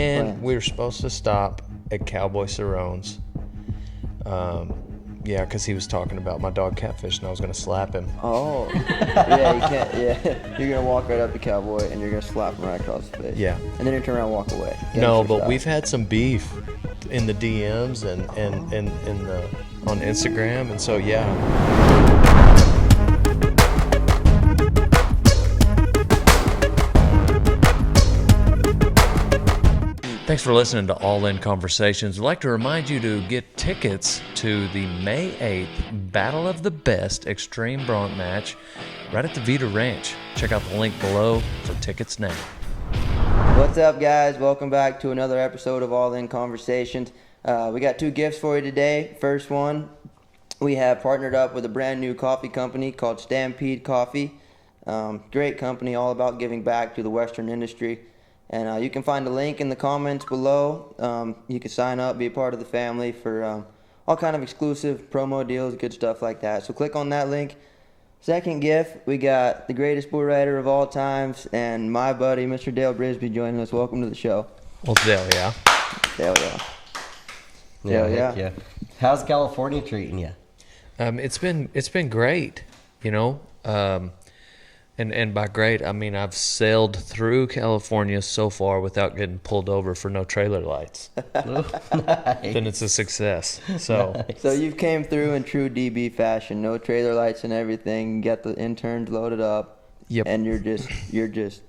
And we were supposed to stop at Cowboy Cerrone's. Yeah, because he was talking about my dog Catfish, and I was going to slap him. Oh, yeah, you can't. Yeah, you're gonna walk right up to Cowboy, and you're gonna slap him right across the face. Yeah. And then you turn around and walk away. No, but we've had some beef in the DMs and on Instagram, and so yeah. Thanks for listening to All In Conversations. I'd like to remind you to get tickets to the May 8th Battle of the Best Extreme Bronc match right at the Vita Ranch. Check out the link below for tickets now. What's up, guys? Welcome back to another episode of All In Conversations. We got two gifts for you today. First one, we have partnered up with a brand new coffee company called Stampede Coffee. Great company, all about giving back to the Western industry. And you can find a link in the comments below. You can sign up, be a part of the family for all kind of exclusive promo deals, good stuff like that. So click on that link. Second gift, we got the greatest bull rider of all times and my buddy, Mr. Dale Brisby, joining us. Welcome to the show. Well, Dale, yeah. Dale, yeah. Yeah. How's California treating you? It's been great, you know. And by great, I mean I've sailed through California so far without getting pulled over for no trailer lights. Nice. Then it's a success. So Nice. So you came through in true DB fashion, no trailer lights and everything. Got the interns loaded up. Yep. And you're just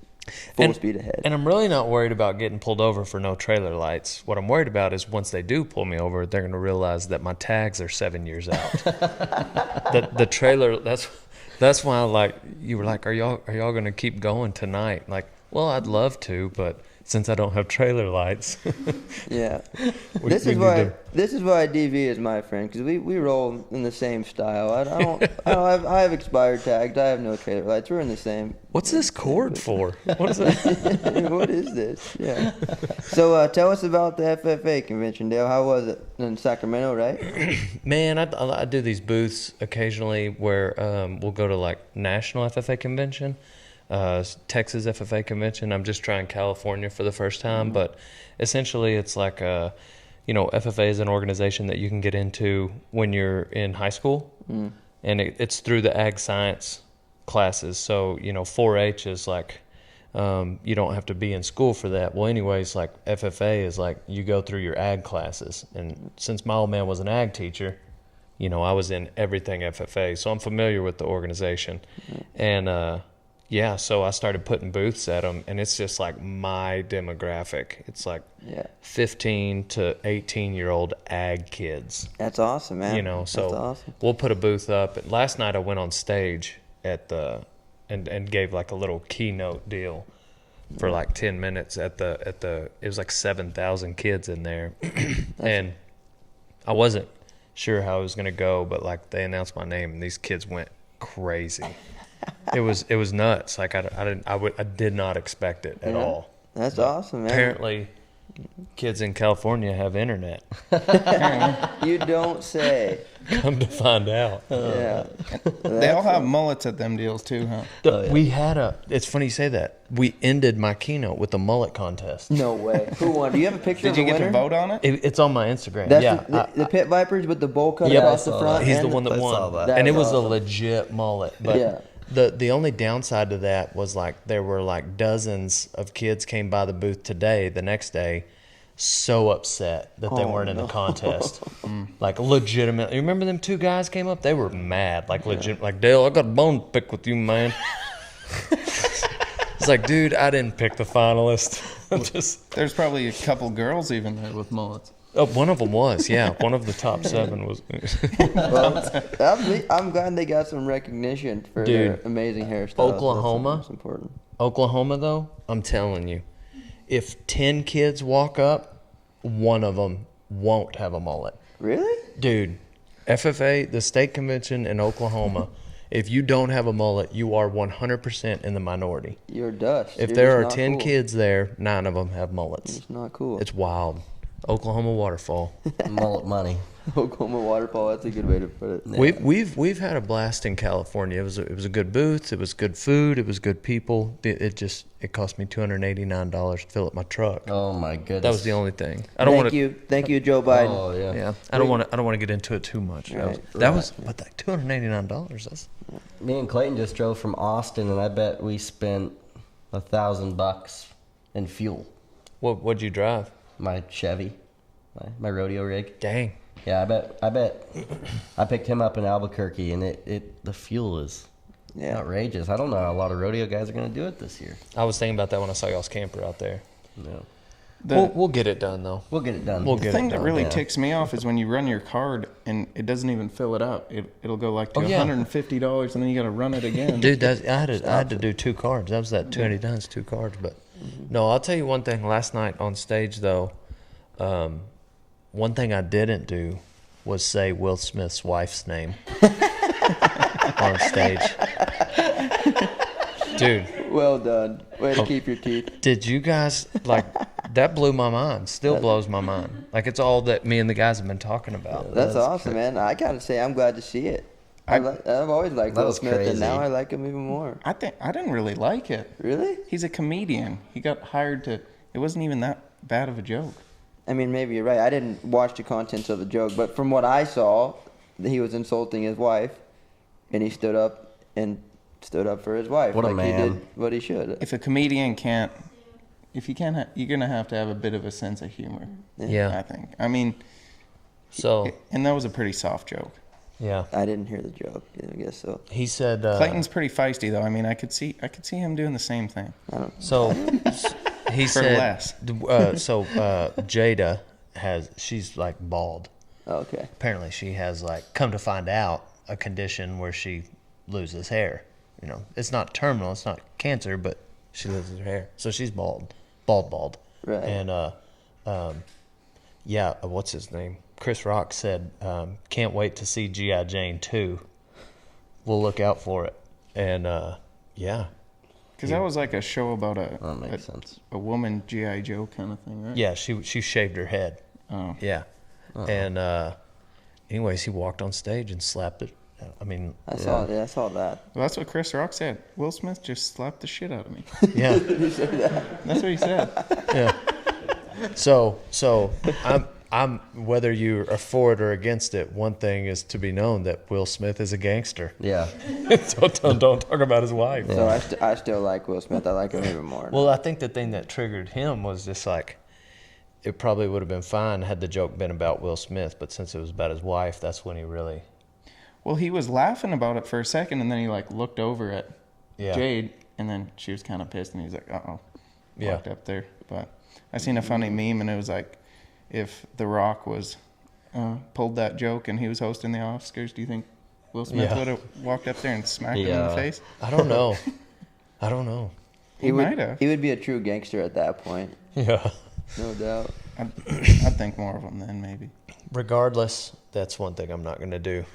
full speed ahead. And I'm really not worried about getting pulled over for no trailer lights. What I'm worried about is once they do pull me over, they're going to realize that my tags are 7 years out. the trailer, that's why you were like, are y'all going to keep going tonight? Like, well, I'd love to, but since I don't have trailer lights. Yeah. This is why DV is my friend, because we roll in the same style. I have expired tags. I have no trailer lights. We're in the same. What's this cord for? What is that? What is this? Yeah. So tell us about the FFA convention, Dale. How was it in Sacramento, right? Man, I do these booths occasionally where we'll go to like National FFA convention. Texas FFA convention. I'm just trying California for the first time, but essentially it's like FFA is an organization that you can get into when you're in high school, and it's through the ag science classes. So 4-H is like you don't have to be in school for that. Well, anyways, like FFA is like you go through your ag classes, and since my old man was an ag teacher, I was in everything FFA, so I'm familiar with the organization, and yeah, so I started putting booths at them, and it's just like my demographic. It's like 15 to 18-year-old ag kids. That's awesome, man. So that's awesome. We'll put a booth up. And last night I went on stage and gave like a little keynote deal for like 10 minutes at the it was like 7,000 kids in there, and I wasn't sure how it was gonna go, but like they announced my name and these kids went crazy. It was nuts. Like I did not expect it at all. That's awesome, man. Apparently, kids in California have internet. You don't say. Come to find out. Yeah. They all have mullets at them deals too, huh? We had it's funny you say that. We ended my keynote with a mullet contest. No way. Who won? Do you have a picture Did of you the get winner? to vote on it? It's on my Instagram. That's yeah. the Pit Vipers with the bowl cut Yep. across the front. He's and the one that I saw won. that. And it That's was awesome. a legit mullet. But Yeah. the only downside to that was like there were like dozens of kids came by the booth the next day, so upset that they weren't in the contest. Like legitimately. You remember them two guys came up? They were mad. Like legit. Like, Dale, I got a bone to pick with you, man. It's like, dude, I didn't pick the finalist. There's probably a couple girls even there with mullets. Oh, one of them was, yeah. One of the top 7 was. Well, I'm glad they got some recognition for their amazing hairstyles. Oklahoma? That's important. Oklahoma, though, I'm telling you, if 10 kids walk up, one of them won't have a mullet. Really? Dude, FFA, the state convention in Oklahoma, if you don't have a mullet, you are 100% in the minority. You're dust. If You're there are just not 10 cool. kids there, 9 of them have mullets. It's not cool. It's wild. Oklahoma waterfall. Mullet money. Oklahoma waterfall. That's a good way to put it. Yeah. We've had a blast in California. It was a good booth. It was good food. It was good people. It cost me $289 to fill up my truck. Oh my goodness. That was the only thing. I don't want to. Thank you, Joe Biden. Oh yeah. Yeah, I don't want to get into it too much. Right. That was what, like $289. That's Me and Clayton just drove from Austin, and I bet we spent $1,000 in fuel. what'd you drive? My Chevy, my rodeo rig. Dang. Yeah, I bet. I picked him up in Albuquerque, and the fuel is outrageous. I don't know how a lot of rodeo guys are going to do it this year. I was thinking about that when I saw y'all's camper out there. No, We'll get it done though. we'll get it done. We'll The get thing it that done. really yeah. ticks me off is when you run your card and it doesn't even fill it up. It'll go like to Oh, yeah. $150 and then you got to run it again. Dude, I had to do 2 cards. That was that 289 is 2 cards. But no, I'll tell you one thing. Last night on stage though, one thing I didn't do was say Will Smith's wife's name on stage. Dude, Well done. Way to keep your teeth. did you guys like that? Blew my mind. Still blows my mind. Like it's all that me and the guys have been talking about. That's awesome, man. I gotta say, I'm glad to see it. I've always liked That Will was Smith, and crazy. now I like him even more. I didn't really like it. Really? He's a comedian. He got hired to. It wasn't even that bad of a joke. I mean, maybe you're right. I didn't watch the contents of the joke, but from what I saw, he was insulting his wife, and he stood up for his wife. What a He man. did what he should. If a comedian can't, you're gonna have to have a bit of a sense of humor. Yeah. I think. I mean, So and that was a pretty soft joke. yeah, I didn't hear the joke. I guess so. he said. Clayton's pretty feisty though. I mean, I could see him doing the same thing. So he For said. less. Jada she's like bald. Okay. Apparently she has like come to find out a condition where she loses hair. You know, it's not terminal, it's not cancer, but she loses her hair. So she's bald. Right. And what's his name? Chris Rock said, can't wait to see G.I. Jane 2. We'll look out for it. And yeah. Because that was like a show about That makes sense. a woman G.I. Joe kind of thing, right? Yeah, she shaved her head. Oh. Yeah. And anyways, he walked on stage and slapped it. I mean, I saw that. Well, that's what Chris Rock said. Will Smith just slapped the shit out of me. yeah. That's what he said. Yeah. So I'm whether you are for it or against it, one thing is to be known that Will Smith is a gangster. Yeah. So don't talk about his wife. So I still like Will Smith. I like him even more. Well, I think the thing that triggered him was just like it probably would have been fine had the joke been about Will Smith, but since it was about his wife, that's when he really Well, he was laughing about it for a second, and then he like looked over at Yeah. Jade, and then she was kind of pissed, and he's like, "Uh-oh," Yeah. walked up there. But I seen a funny meme, and it was like, if The Rock was pulled that joke and he was hosting the Oscars, do you think Will Smith Yeah. would have walked up there and smacked him in the Yeah. face? I don't know. He would might have. He would be a true gangster at that point, Yeah. no doubt. I'd think more of him then, maybe. Regardless, that's one thing I'm not going to do.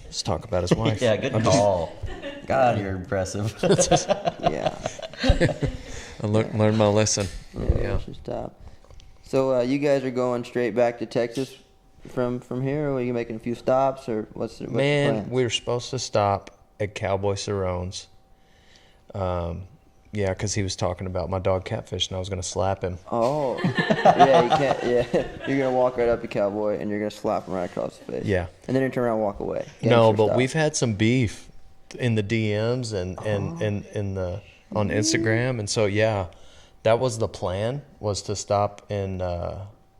Just talk about his wife. Yeah, good call. God, you're impressive. Yeah. I learned my lesson. Yeah. We should stop. So you guys are going straight back to Texas from here, or are you making a few stops, or what's the Man, plan? we were supposed to stop at Cowboy Cerrone's. Yeah, because he was talking about my dog Catfish, and I was going to slap him. Oh, yeah, you can't. Yeah, you're gonna walk right up to Cowboy and you're gonna slap him right across the face. Yeah. and then you turn around and walk away. No, Gangster but style. we've had some beef in the DMs and in the on Instagram, and so yeah, that was the plan, was to stop in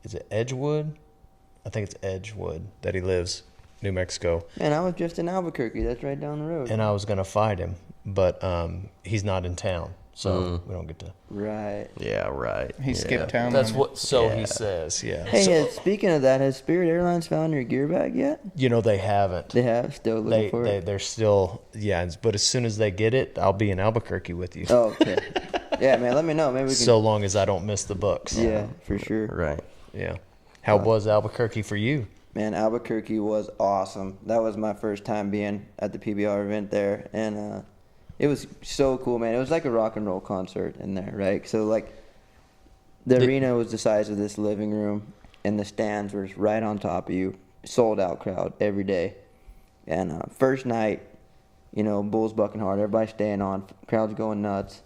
is it Edgewood? I think it's Edgewood that he lives, New Mexico, Man, I was just in Albuquerque. That's right down the road. and I was gonna fight him, but he's not in town, so we don't get to. Right. Yeah, right. He skipped Yeah. town. That's on what. So Yeah. he says, yeah. Hey, So, speaking of that, has Spirit Airlines found your gear bag yet? you know they haven't. They have. Still looking for it. They're still but as soon as they get it, I'll be in Albuquerque with you. Oh, okay. Yeah, man. Let me know. Maybe we can. So long as I don't miss the books. Yeah, for sure. Right. Yeah. How was Albuquerque for you? Man, Albuquerque was awesome. That was my first time being at the PBR event there, and it was so cool, man. It was like a rock and roll concert in there, right? So like, the arena was the size of this living room, and the stands were just right on top of you. Sold out crowd every day. And first night, bulls bucking hard, everybody staying on, crowd's going nuts.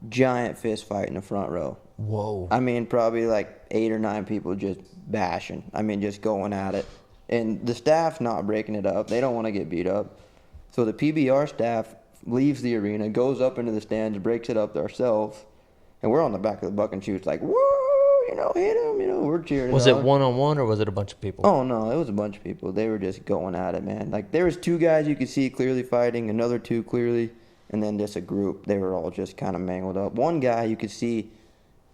Giant fist fight in the front row. Whoa. I mean, probably like 8 or 9 people just bashing. I mean, just going at it. And the staff's not breaking it up. They don't want to get beat up. So the PBR staff leaves the arena, goes up into the stands, breaks it up themselves. And we're on the back of the buck and shoots like, woo, hit him, we're cheering. Was it one-on-one or was it a bunch of people? Oh, no, it was a bunch of people. They were just going at it, man. Like, there was 2 guys you could see clearly fighting, another 2 clearly, and then just a group. They were all just kind of mangled up. One guy you could see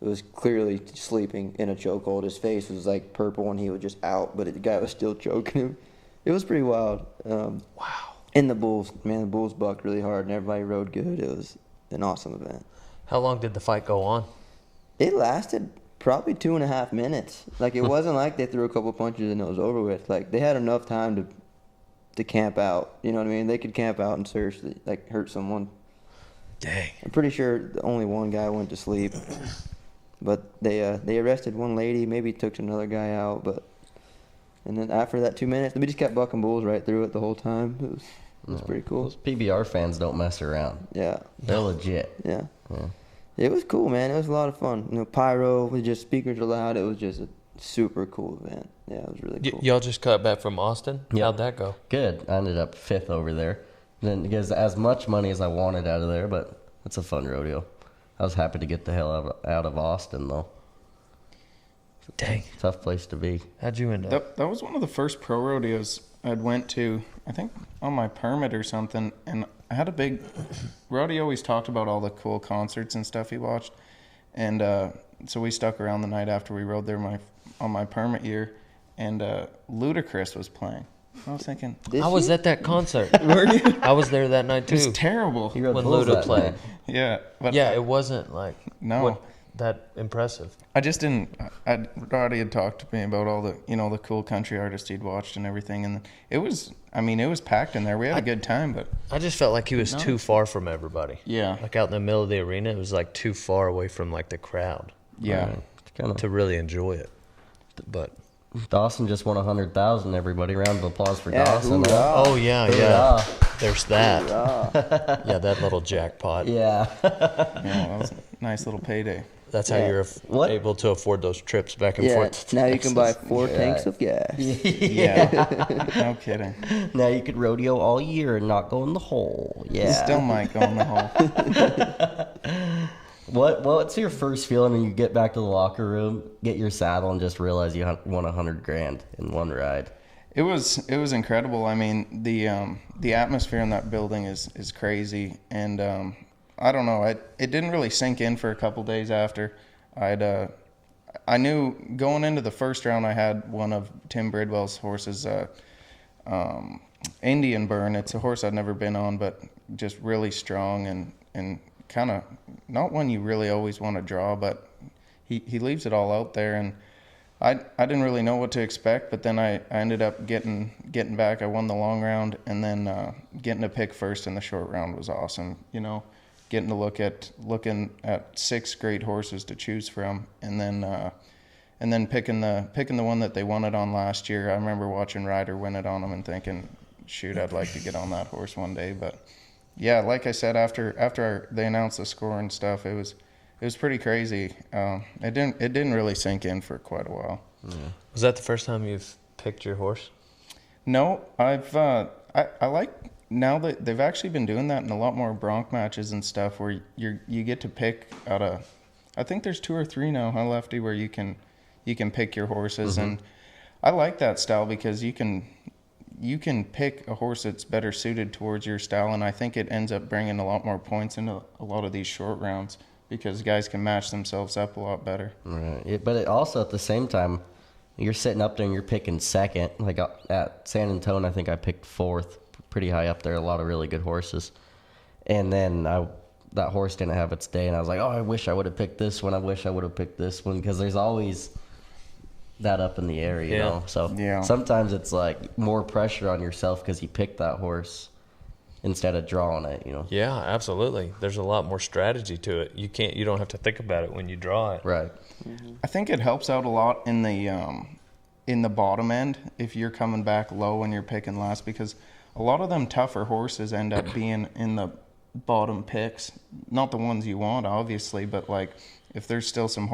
was clearly sleeping in a chokehold. His face was like purple and he was just out, but the guy was still choking him. It was pretty wild. Wow. And the bulls bucked really hard and everybody rode good. It was an awesome event. How long did the fight go on? It lasted probably 2.5 minutes. Like, it wasn't like they threw a couple punches and it was over with. Like, they had enough time to camp out. You know what I mean? They could camp out and seriously, like, hurt someone. Dang. I'm pretty sure only one guy went to sleep. But they arrested one lady, maybe took another guy out, and then after that 2 minutes, we just kept bucking bulls right through it the whole time. It was pretty cool. Those PBR fans don't mess around. Yeah. They're legit. Yeah. It was cool, man. It was a lot of fun. Pyro, we just speakers were loud. It was just a super cool event. Yeah, it was really cool. Y'all just cut back from Austin? Yep. How'd that go? Good. I ended up 5th over there. Didn't get as much money as I wanted out of there, but it's a fun rodeo. I was happy to get the hell out of Austin, though. Dang. Tough place to be. How'd you end up? That was one of the first pro rodeos I'd went to, I think on my permit or something, and I had a big... Rodeo always talked about all the cool concerts and stuff he watched, and so we stuck around the night after we rode there on my permit year, and Ludacris was playing. I was thinking... I was at that concert. Were you? I was there that night, too. It was terrible. He rode When bulls Luda that played. night. Yeah. But Yeah, it wasn't like No. that impressive. I just didn't. Roddy had talked to me about all the the cool country artists he'd watched and everything, and it was packed in there. We had a good time, but I just felt like he was too far from everybody. yeah, Like out in the middle of the arena, it was like too far away from like the crowd yeah. Right. It's kinda, to really enjoy it. But Dawson just won 100,000. Everybody, round of applause for Yeah, Dawson. hoorah. oh yeah, Hoorah. there's that. Yeah, that little jackpot. Yeah. Yeah, that was a nice little payday. That's how Yeah. you're What? able to afford those trips back and Yeah, forth. to now you Texas. can buy 4 tanks of gas. Yeah, no kidding. Now you could rodeo all year and not go in the hole. Yeah. Still might go in the hole. What's your first feeling when you get back to the locker room, get your saddle, and just realize you won $100,000 in one ride? It was incredible. I mean, the atmosphere in that building is crazy, and I don't know. It didn't really sink in for a couple days after. I knew going into the first round I had one of Tim Bridwell's horses, Indian Burn. It's a horse I'd never been on, but just really strong and kind of not one you really always want to draw, but he leaves it all out there, and I didn't really know what to expect, but then I ended up getting back. I won the long round, and then getting to pick first in the short round was awesome. Getting to looking at 6 great horses to choose from, and then picking the one that they won it on last year. I remember watching Ryder win it on them and thinking, shoot, I'd like to get on that horse one day. But yeah, like I said, after they announced the score and stuff, it was pretty crazy. It didn't really sink in for quite a while. Yeah. Was that the first time you've picked your horse? No, I like now that they've actually been doing that in a lot more bronc matches and stuff where you get to pick out I think there's 2 or 3 now, huh, Lefty, where you can pick your horses, and I like that style because you can pick a horse that's better suited towards your style, and I think it ends up bringing a lot more points into a lot of these short rounds because guys can match themselves up a lot better. Right. But it also at the same time, you're sitting up there and you're picking second. Like at San Antonio, I think I picked 4th, pretty high up there. A lot of really good horses, and then that horse didn't have its day, and I was like, oh, I wish I would have picked this one. I wish I would have picked this one, because there's always that up in the air, you know. So Yeah. sometimes it's like more pressure on yourself because you picked that horse, instead of drawing it, you know. Yeah, absolutely. There's a lot more strategy to it. You don't have to think about it when you draw it. Right. I think it helps out a lot in the bottom end if you're coming back low and you're picking last, because a lot of them tougher horses end up being in the bottom picks. Not the ones you want, obviously, but like if there's still some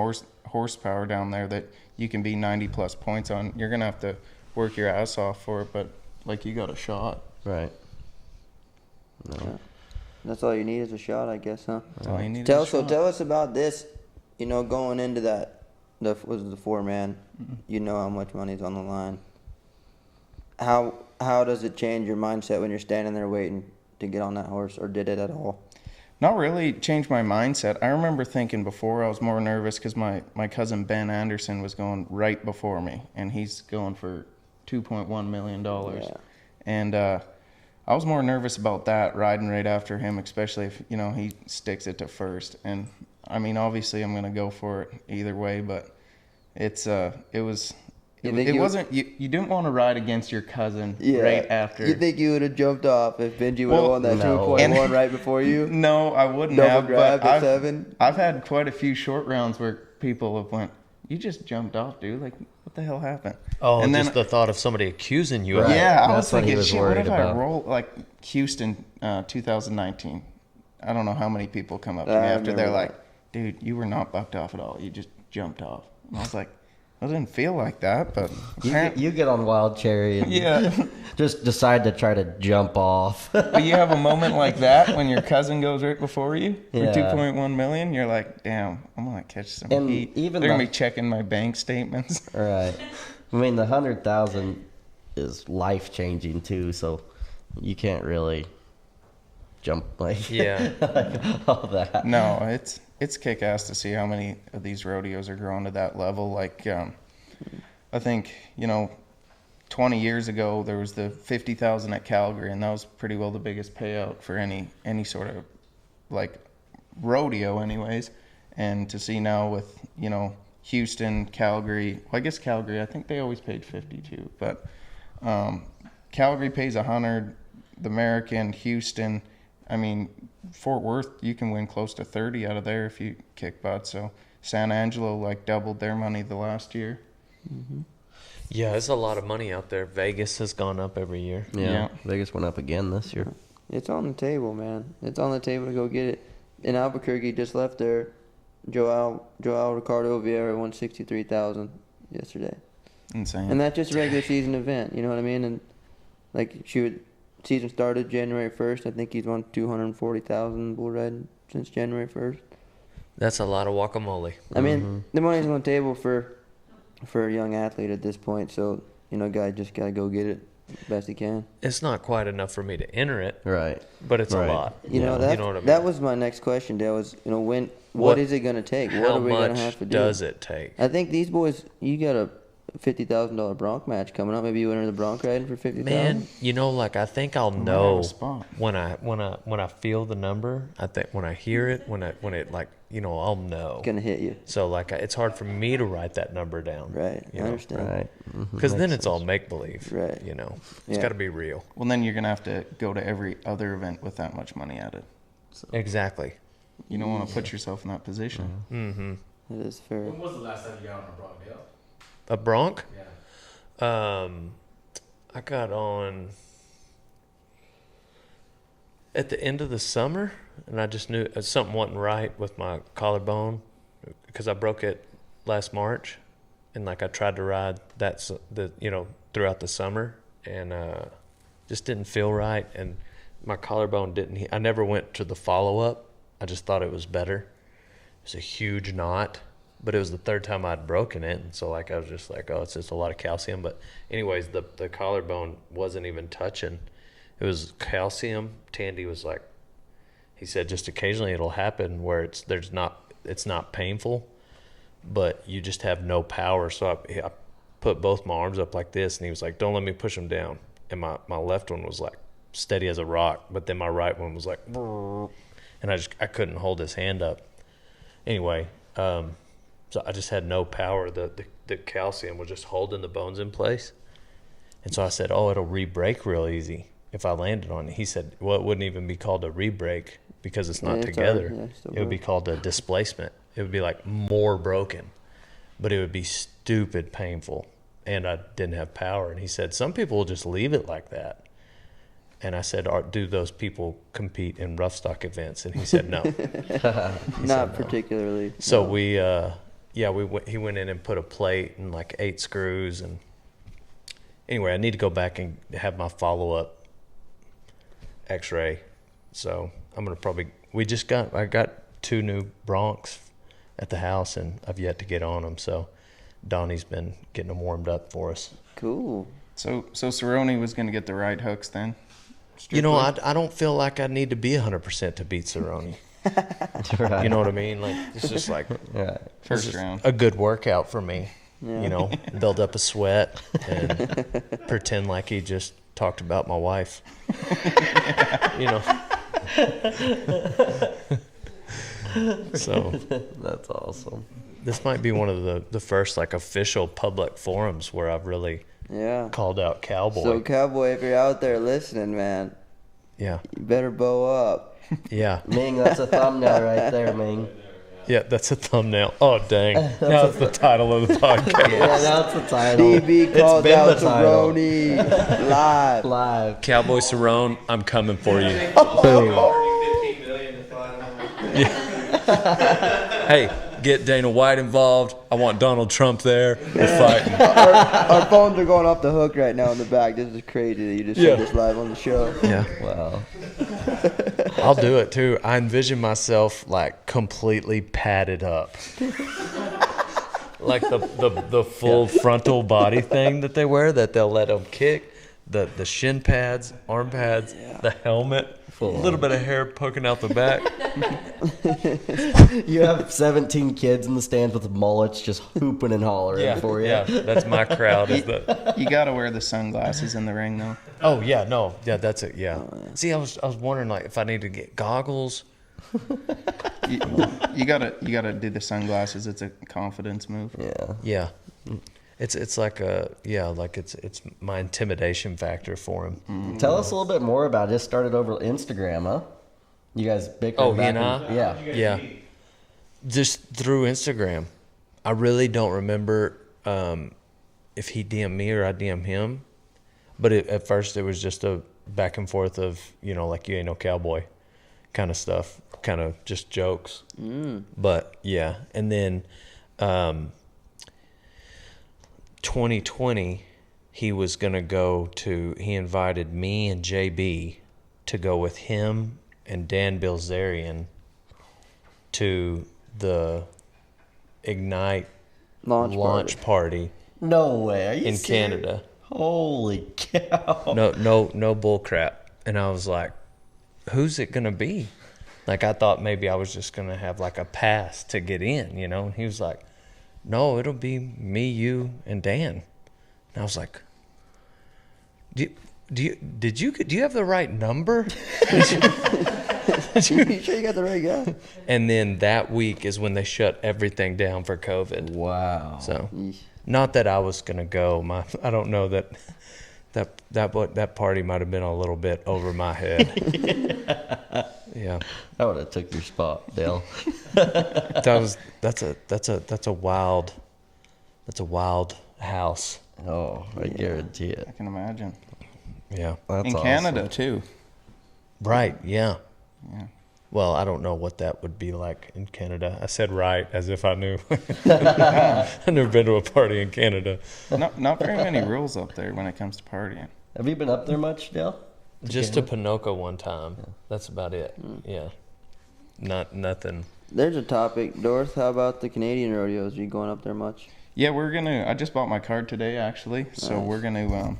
horsepower down there that you can be 90 plus points on, you're gonna have to work your ass off for it. But like, you got a shot. Right. No. Yeah. That's all you need is a shot, I guess, huh? That's all you need. Tell us about this. You know, going into that, the 4-man. Mm-hmm. You know how much money's on the line. How does it change your mindset when you're standing there waiting to get on that horse, or did it at all? Not really changed my mindset. I remember thinking before I was more nervous because my cousin Ben Anderson was going right before me, and he's going for $2.1 million. Yeah. And I was more nervous about that, riding right after him, especially if, you know, he sticks it to first. And I mean, obviously I'm going to go for it either way, but it wasn't, you didn't want to ride against your cousin right after. You think you would have jumped off if Benji would have won that no. 2.1 right before you? No, I wouldn't Double have. grab But at 7? I've had quite a few short rounds where people have went, "You just jumped off, dude. Like, what the hell happened?" Oh, and just the thought of somebody accusing you. Right. Yeah, I That's was what he thinking, was shit, what worried if I about. roll like Houston 2019? I don't know how many people come up to me I after they're remember like, "Dude, you were not bucked off at all. You just jumped off." And I was like, I didn't feel like that, but You get on Wild Cherry and yeah. just decide to try to jump off. But you have a moment like that when your cousin goes right before you for Yeah. 2.1 million. You're like, damn, I'm gonna catch some And heat. even They're gonna the- be checking my bank statements. Right. I mean, the 100,000 is life changing too, so you can't really jump like Yeah. like all that. No, it's kick ass to see how many of these rodeos are growing to that level. Like, I think, 20 years ago there was the 50,000 at Calgary, and that was pretty well the biggest payout for any sort of like rodeo, anyways. And to see now with Houston, Calgary. Well, I guess Calgary, I think they always paid 52, but Calgary pays 100. The American, Houston, I mean, Fort Worth, you can win close to 30 out of there if you kick butt. So San Angelo like doubled their money the last year. Mm-hmm. Yeah, there's a lot of money out there. Vegas has gone up every year. Yeah. Yeah. Vegas went up again this year. It's on the table, man. It's on the table to go get it. In Albuquerque, just left there. Joao Ricardo Vieira won 63,000 yesterday, Insane. and that's just a regular season event. You know what I mean? And like season started January 1st. I think he's won 240,000 bull riding since January 1st. That's a lot of guacamole. I mean, the money's on the table for a young athlete at this point. So guy just gotta go get it best he can. It's not quite enough for me to enter it, Right. but it's Right. a lot. You know what I mean? that was my next question, Dale. Was what is it gonna take? What How are we gonna much have to do? does it take? I think these boys, you got a $50,000 bronc match coming up. Maybe you enter the bronc riding for 50,000. Man, I think I'll have know a spot. when I feel the number. I think when I hear it, when it I'll know. It's gonna hit you, So it's hard for me to write that number down. right? I understand. Right. Because then it's all make believe. Right. It's Yeah. got to be real. Well, then you're going to have to go to every other event with that much money added. Exactly. You don't want to put yourself in that position. Mm-hmm. It is fair. When was the last time you got on a Bronc, Dale? A bronc? Yeah. I got on at the end of the summer, and I just knew something wasn't right with my collarbone because I broke it last March, and I tried to ride throughout the summer, and just didn't feel right, and my collarbone didn't. I never went to the follow up. I just thought it was better. It's a huge knot, but it was the third time I'd broken it, and so I was just like, oh, it's just a lot of calcium. But anyways, the collarbone wasn't even touching. It was calcium. Tandy was like, he said just occasionally it'll happen where it's not painful, but you just have no power. So I put both my arms up like this, and he was like, don't let me push them down. And my left one was like steady as a rock, but then my right one was like, and I couldn't hold his hand up. Anyway, so I just had no power. The calcium was just holding the bones in place. And so I said, oh, it'll re-break real easy. if I landed on it. He said, well, it wouldn't even be called a re-brake because it's not Yeah, it's together. already- yeah, still It would be broke. called a displacement. It would be like more broken, but it would be stupid painful. And I didn't have power. And he said, some people will just leave it like that. And I said, do those people compete in rough stock events? And he said, no. Not particularly. So he went in and put a plate and like 8 screws. And anyway, I need to go back and have my follow-up x-ray. So I'm going to I got 2 new Broncs at the house, and I've yet to get on them. So Donnie's been getting them warmed up for us. Cool. So Cerrone was going to get the right hooks then? You know, I don't feel like I need to be 100% to beat Cerrone. Right. You know what I mean? Like, it's just like Right. First round. a good workout for me. Yeah. You know, build up a sweat and pretend like he just talked about my wife. You know. So That's awesome. this might be one of the first like official public forums where I've really Yeah. called out Cowboy. So Cowboy, if you're out there listening, man, Yeah. you better bow up. Yeah. Ming, that's a thumbnail right there, Ming. Yeah, that's a thumbnail. Oh, dang. Now it's the title of the podcast. Yeah, that's the title. DB called been out the title. Cerrone live. Live. Cowboy Cerrone, I'm coming for you. $15 million to fly them. Hey, get Dana White involved. I want Donald Trump there. We're fighting. Our phones are going off the hook right now in the back. This is crazy that you just Yeah. said this live on the show. Yeah. Wow. I'll do it too. I envision myself like completely padded up. Like the full frontal body thing that they wear that they'll let them kick. The shin pads, arm pads, the helmet, a little bit of hair poking out the back. You have 17 kids in the stands with mullets just hooping and hollering for you. Yeah, that's my crowd. Is the, You got to wear the sunglasses in the ring, though. oh yeah, no, yeah, that's it. Yeah. See, I was wondering like if I need to get goggles. You gotta do the sunglasses. It's a confidence move. Yeah. Yeah. It's like it's my intimidation factor for him. Tell us a little bit more about it. Just started over Instagram, huh? You guys bickered Oh, he back and I? in- Yeah. Yeah. Just through Instagram. I really don't remember if he DM'd me or I DM'd him. But at first it was just a back and forth of, you know, like you ain't no cowboy kind of stuff. Kind of just jokes. But yeah. And then 2020 he was going to he invited me and JB to go with him and Dan Bilzerian to the Ignite Launch party No way. Are you in serious? Canada. Holy cow. No bull crap. And I was like, who's it gonna be? Like I thought maybe I was just gonna have like a pass to get in, you know? And he was like, no, it'll be me, you, and Dan. And I was like, do you have the right number? You sure you got the right guy? And then that week is when they shut everything down for COVID. Wow. So, Yeesh. not that I was gonna go. I don't know that party might have been a little bit over my head. Yeah, I would have took your spot, Dale. that's a wild house. Oh, I guarantee it. I can imagine. Yeah, That's in awesome. Canada too. right. Yeah. Yeah. Well, I don't know what that would be like in Canada. I said right as if I knew. I've never been to a party in Canada. Not very many rules up there when it comes to partying. Have you been up there much, Dale? Just to Pinoca one time. That's about it. Yeah. Nothing. There's a topic. Dorth, how about the Canadian rodeos? Are you going up there much? Yeah, I just bought my card today actually, so we're gonna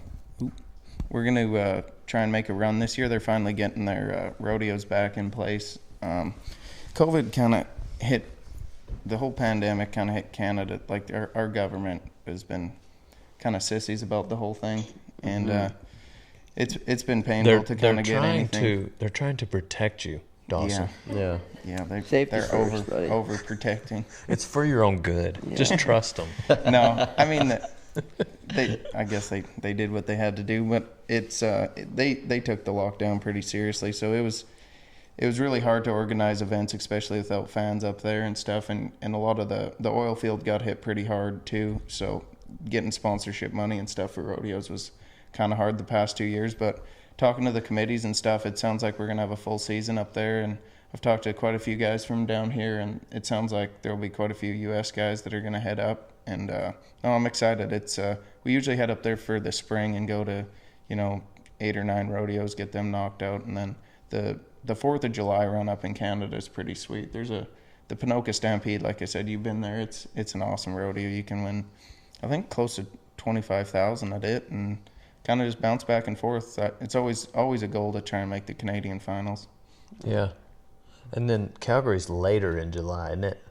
try and make a run this year. They're finally getting their rodeos back in place. COVID kind of hit, the whole pandemic kind of hit Canada. Like our government has been kind of sissies about the whole thing, and it's been painful to kind of get anything. They're trying to protect you, Dawson. Yeah. Yeah, Safety they're first, buddy. over protecting. It's for your own good. Just trust them. No, I mean I guess they did what they had to do, but it's they took the lockdown pretty seriously, so it was really hard to organize events, especially without fans up there and stuff, and a lot of the oil field got hit pretty hard too, so getting sponsorship money and stuff for rodeos was kind of hard the past 2 years. But talking to the committees and stuff, it sounds like we're going to have a full season up there, and I've talked to quite a few guys from down here, and it sounds like there'll be quite a few U.S. guys that are going to head up, and no, I'm excited. It's we usually head up there for the spring and go to 8 or 9 rodeos, get them knocked out, and then the 4th of July run up in Canada is pretty sweet. There's the Ponoka Stampede, like I said, you've been there. It's an awesome rodeo. You can win, I think, close to $25,000 at it, and kind of just bounce back and forth. It's always a goal to try and make the Canadian finals. Yeah. And then Calgary's later in July, isn't it?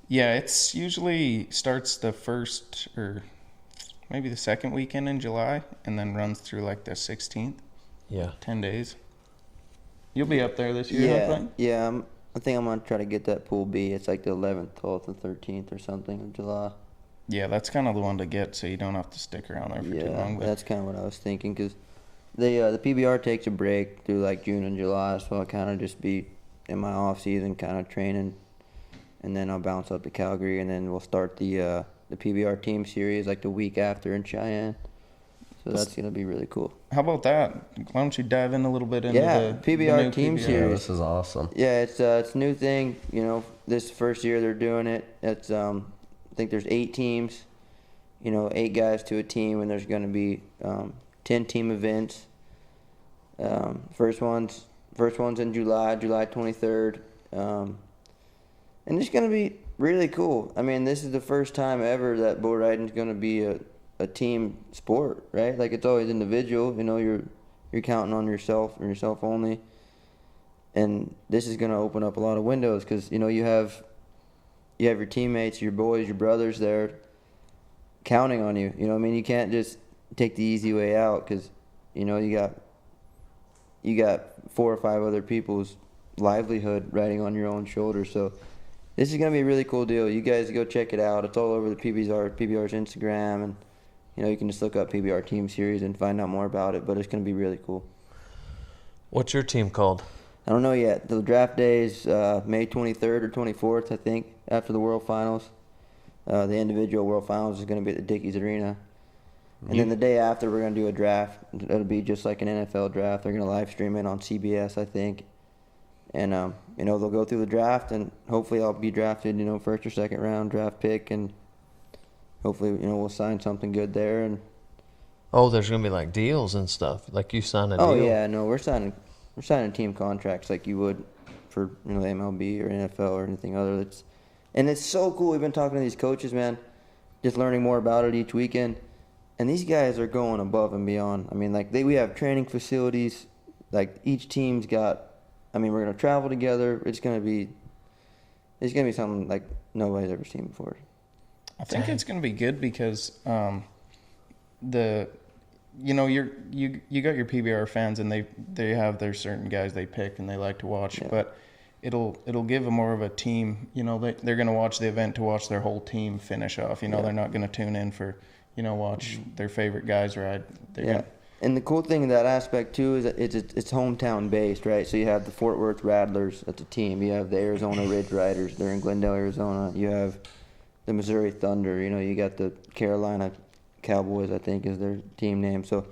Yeah, it's usually starts the first or maybe the second weekend in July, and then runs through like the 16th. Yeah. 10 days. You'll be up there this year, I think? Yeah. I think I'm going to try to get that Pool B. It's like the 11th, 12th, and 13th or something of July. Yeah, that's kind of the one to get, so you don't have to stick around there for too long. Yeah, that's kind of what I was thinking, because the PBR takes a break through like June and July, so I'll kind of just be in my off season kind of training, and then I'll bounce up to Calgary, and then we'll start the PBR Team series like the week after in Cheyenne. So that's going to be really cool. How about that? Why don't you dive in a little bit into the PBR new Team PBR? series. Yeah, this is awesome. Yeah, it's a new thing. This first year they're doing it. It's I think there's 8 teams. 8 guys to a team, and there's going to be 10 team events. First one's in July 23rd, and it's going to be really cool. I mean, this is the first time ever that bull riding is going to be a team sport, right? Like, it's always individual. You're counting on yourself and yourself only. And this is going to open up a lot of windows, because you have your teammates, your boys, your brothers there counting on you. You can't just take the easy way out, because you got 4 or 5 other people's livelihood riding on your own shoulders. So this is going to be a really cool deal. You guys go check it out. It's all over the PBR's Instagram, and you can just look up PBR Team Series and find out more about it, but it's going to be really cool. What's your team called? I don't know yet. The draft day is May 23rd or 24th, I think, after the World Finals. The individual World Finals is going to be at the Dickies Arena. And then the day after, we're going to do a draft. It'll be just like an NFL draft. They're going to live stream it on CBS, I think. And, they'll go through the draft, and hopefully I'll be drafted, first or second round draft pick, and hopefully, we'll sign something good there. And Oh, there's going to be like deals and stuff. Like you sign a deal. Oh, yeah, no, we're signing team contracts like you would for, the MLB or NFL or anything other. And it's so cool. We've been talking to these coaches, man, just learning more about it each weekend. And these guys are going above and beyond. I mean, like, we have training facilities. Like, each team's got, we're going to travel together. It's going to be something like nobody's ever seen before. I think it's going to be good because you got your PBR fans, and they have their certain guys they pick and they like to watch, but it'll give them more of a team. They're going to watch the event to watch their whole team finish off. They're not going to tune in for watch their favorite guys ride. And the cool thing in that aspect too is that it's hometown based, right? So you have the Fort Worth Rattlers as a team. You have the Arizona Ridge Riders. They're in Glendale, Arizona. You have the Missouri Thunder. You got the Carolina Cowboys, I think, is their team name. So,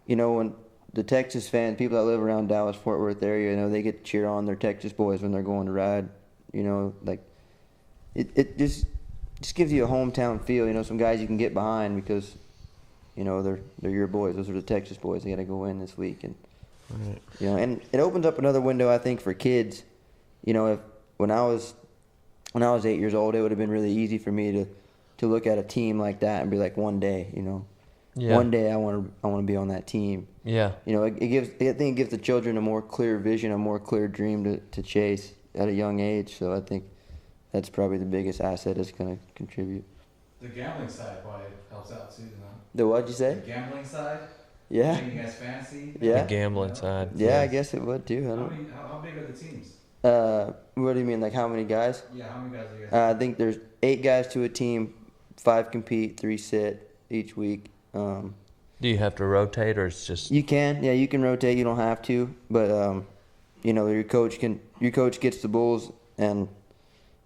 when the Texas fans, people that live around Dallas, Fort Worth area, they get to cheer on their Texas boys when they're going to ride. It just gives you a hometown feel. Some guys you can get behind because, they're your boys. Those are the Texas boys. They got to go in this week, and and it opens up another window, I think, for kids. If when I was 8 years old, it would have been really easy for me to look at a team like that and be like, one day, one day I want to be on that team. Yeah. I think it gives the children a more clear vision, a more clear dream to chase at a young age. So I think that's probably the biggest asset it's going to contribute. The gambling side probably helps out too, no? The what'd you say? The gambling side? Yeah. Making you guys fancy? Yeah. The gambling side. Yeah, I guess it would too. How big are the teams? What do you mean, like how many guys? Yeah, how many guys are you guys? I think there's 8 guys to a team, 5 compete, 3 sit, each week. Do you have to rotate, or it's just You can rotate. You don't have to, but your coach gets the bulls, and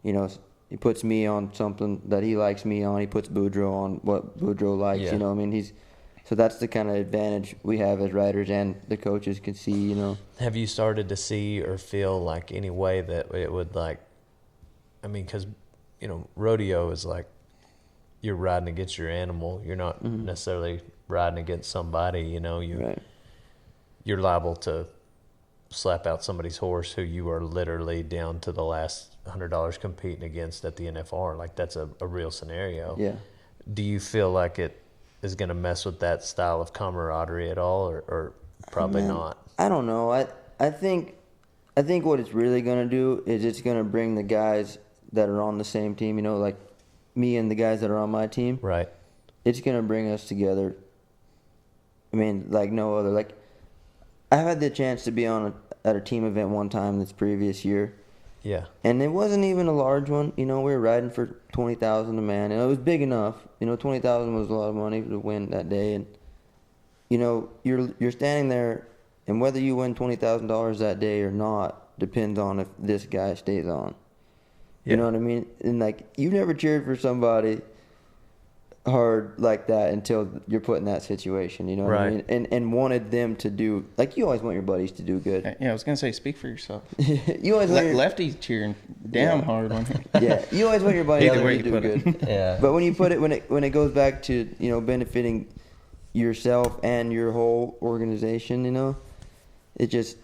he puts me on something that he likes me on. He puts Boudreaux on what Boudreaux likes. Yeah. So that's the kind of advantage we have as riders, and the coaches can see. Have you started to see or feel like any way that it would because rodeo is like you're riding against your animal. You're not necessarily riding against somebody. Right. You're liable to slap out somebody's horse who you are literally down to the last $100 competing against at the NFR. Like that's a real scenario. Yeah. Do you feel like it is going to mess with that style of camaraderie at all, or probably not? I don't know. I think what it's really going to do is it's going to bring the guys that are on the same team, like me and the guys that are on my team. Right. It's going to bring us together. I mean, like no other. Like I've had the chance to be at a team event one time this previous year. Yeah. And it wasn't even a large one. We were riding for $20,000 a man, and it was big enough. $20,000 was a lot of money to win that day, and you're standing there, and whether you win $20,000 that day or not depends on if this guy stays on. Yeah. You know what I mean? And like you never cheered for somebody hard like that until you're put in that situation. You know what I Right. mean? And wanted them to do like you always want your buddies to do good. Yeah, I was gonna say, speak for yourself. You always want your, Lefty's cheering damn hard on him. yeah, you always want your buddies Either way to you do put good. it. Yeah. But when you put it when it goes back to benefiting yourself and your whole organization, it just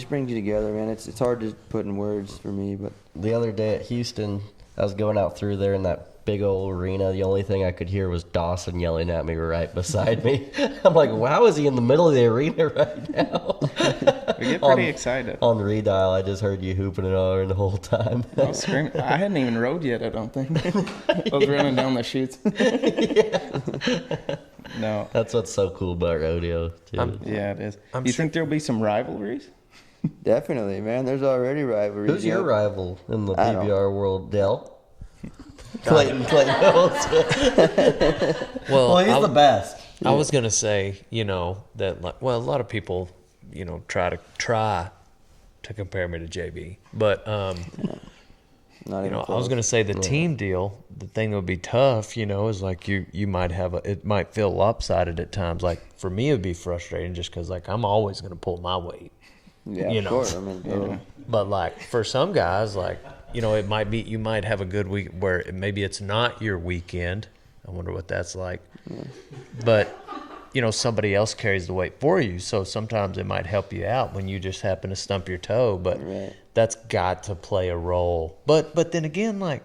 brings you together, man. It's hard to put in words for me, but The other day at Houston, I was going out through there in that big old arena. The only thing I could hear was Dawson yelling at me right beside me. I'm like, wow, is he in the middle of the arena right now? We get pretty excited. On redial, I just heard you hooping and hollering the whole time. I was screaming. I hadn't even rode yet, I don't think. I was running down the chutes. No. That's what's so cool about rodeo, too. Yeah, it is. I'm You sure- think there'll be some rivalries? definitely, man. There's already rivalries. Who's your rival in the I don't- PBR world, Dale? Clayton Hills. Well, Well, he's the best. I was gonna say, that a lot of people, try to compare me to JB, but Not even I was close. gonna say the team deal. The thing that would be tough, is like you might have it might feel lopsided at times. Like for me, it would be frustrating just because like I'm always gonna pull my weight. Yeah, you of know. course. I mean, totally. But like for some guys, like it might be you might have a good week where maybe it's not your weekend. I wonder what that's like. Yeah. But somebody else carries the weight for you, so sometimes it might help you out when you just happen to stump your toe. But Right. that's got to play a role. But then again, like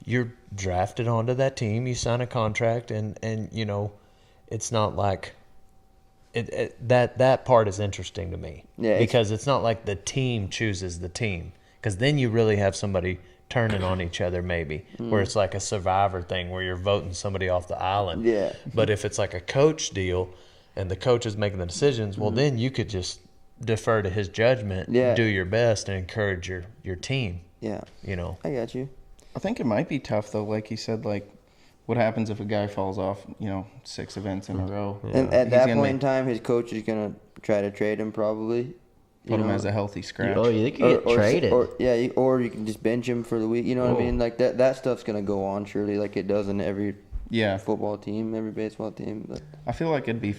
you're drafted onto that team, you sign a contract, and it's not like. That part is interesting to me. Yeah, because it's not like the team chooses the team, because then you really have somebody turning on each other maybe, where it's like a survivor thing where you're voting somebody off the island. Yeah. But if it's like a coach deal and the coach is making the decisions, well then you could just defer to his judgment, Yeah. do your best and encourage your team. Yeah, You know. I got you. I think it might be tough, though, like you said, like, what happens if a guy falls off, 6 events in a row? And at He's that gonna point in time, his coach is gonna try to trade him probably. Put him as a healthy scratch. Oh, you think you get traded? Or you can just bench him for the week. You know what I mean? Like that stuff's gonna go on surely, like it does in every Yeah. football team, every baseball team. But I feel like it'd be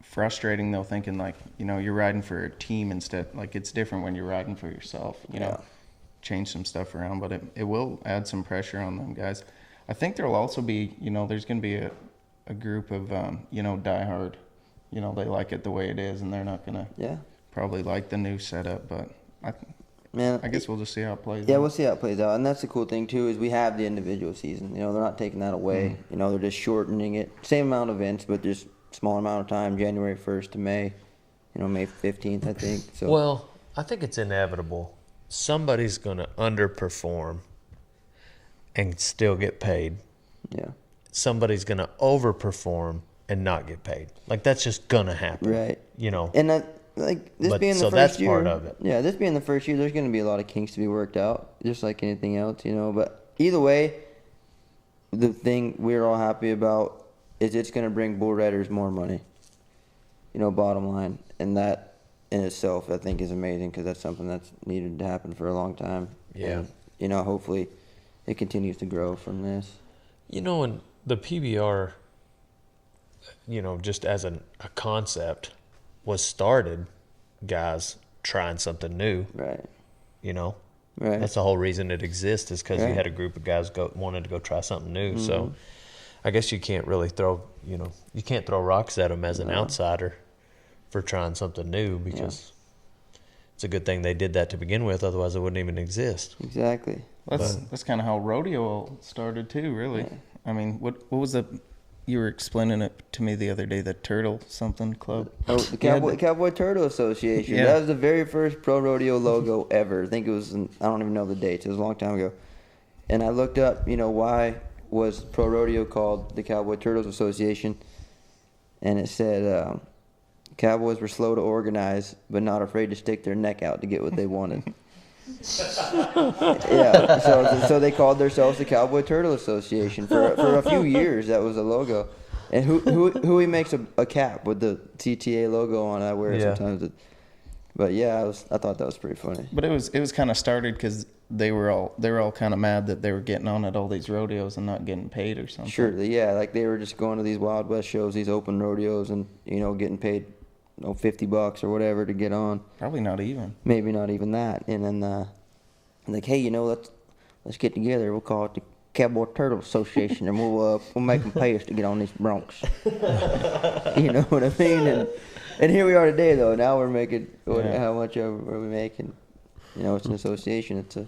frustrating, though, thinking, like, you're riding for a team instead. Like, it's different when you're riding for yourself, Yeah. Change some stuff around, but it will add some pressure on them guys. I think there'll also be, there's going to be a group of, diehard, they like it the way it is, and they're not going to yeah, probably like the new setup, but man. I guess we'll just see how it plays Yeah, out. we'll see how it plays out, and that's the cool thing too is we have the individual season. They're not taking that away. They're just shortening it. Same amount of events, but just smaller amount of time. January 1st to May, May 15th, I think. So Well, I think it's inevitable. Somebody's going to underperform and still get paid. yeah, Somebody's going to overperform and not get paid. Like that's just going to happen. right. But And this being the so first that's year, part of it. Yeah, this being the first year, there's going to be a lot of kinks to be worked out, just like anything else, But either way, the thing we're all happy about is it's going to bring bull riders more money. You know, bottom line. And that in itself, I think, is amazing because that's something that's needed to happen for a long time. Yeah. And, you know, hopefully it continues to grow from this. You know, and the PBR, you know, just as a concept, was started, guys trying something new. Right. You know, Right. that's the whole reason it exists, is because Right. you had a group of guys wanted to go try something new. So, I guess you can't really throw rocks at them as an outsider for trying something new, because it's a good thing they did that to begin with. Otherwise, it wouldn't even exist. Exactly. That's kind of how rodeo started too, really. Yeah. I mean, what was you were explaining it to me the other day, the Turtle something club. Oh, the Yeah, Cowboy Turtle Association. Yeah. That was the very first pro rodeo logo ever. I think it was, I don't even know the dates. It was a long time ago. And I looked up, you know, why was pro rodeo called the Cowboy Turtles Association. And it said, Cowboys were slow to organize, but not afraid to stick their neck out to get what they wanted. Yeah, so they called themselves the Cowboy Turtle Association for a few years. That was the logo. And who he makes a cap with the TTA logo on? I wear it Yeah. sometimes. But yeah, I thought that was pretty funny. But it was kind of started because they were all kind of mad that they were getting on at all these rodeos and not getting paid or something. Sure, yeah, like they were just going to these Wild West shows, these open rodeos, and you know getting paid, you know, $50 or whatever to get on. Probably not even. Maybe not even that. And then like, hey, you know, let's get together. We'll call it the Cowboy Turtle Association, and we'll make them pay us to get on these broncs. You know what I mean? And here we are today, though. Now we're making how much are we making? You know, it's an association. It's A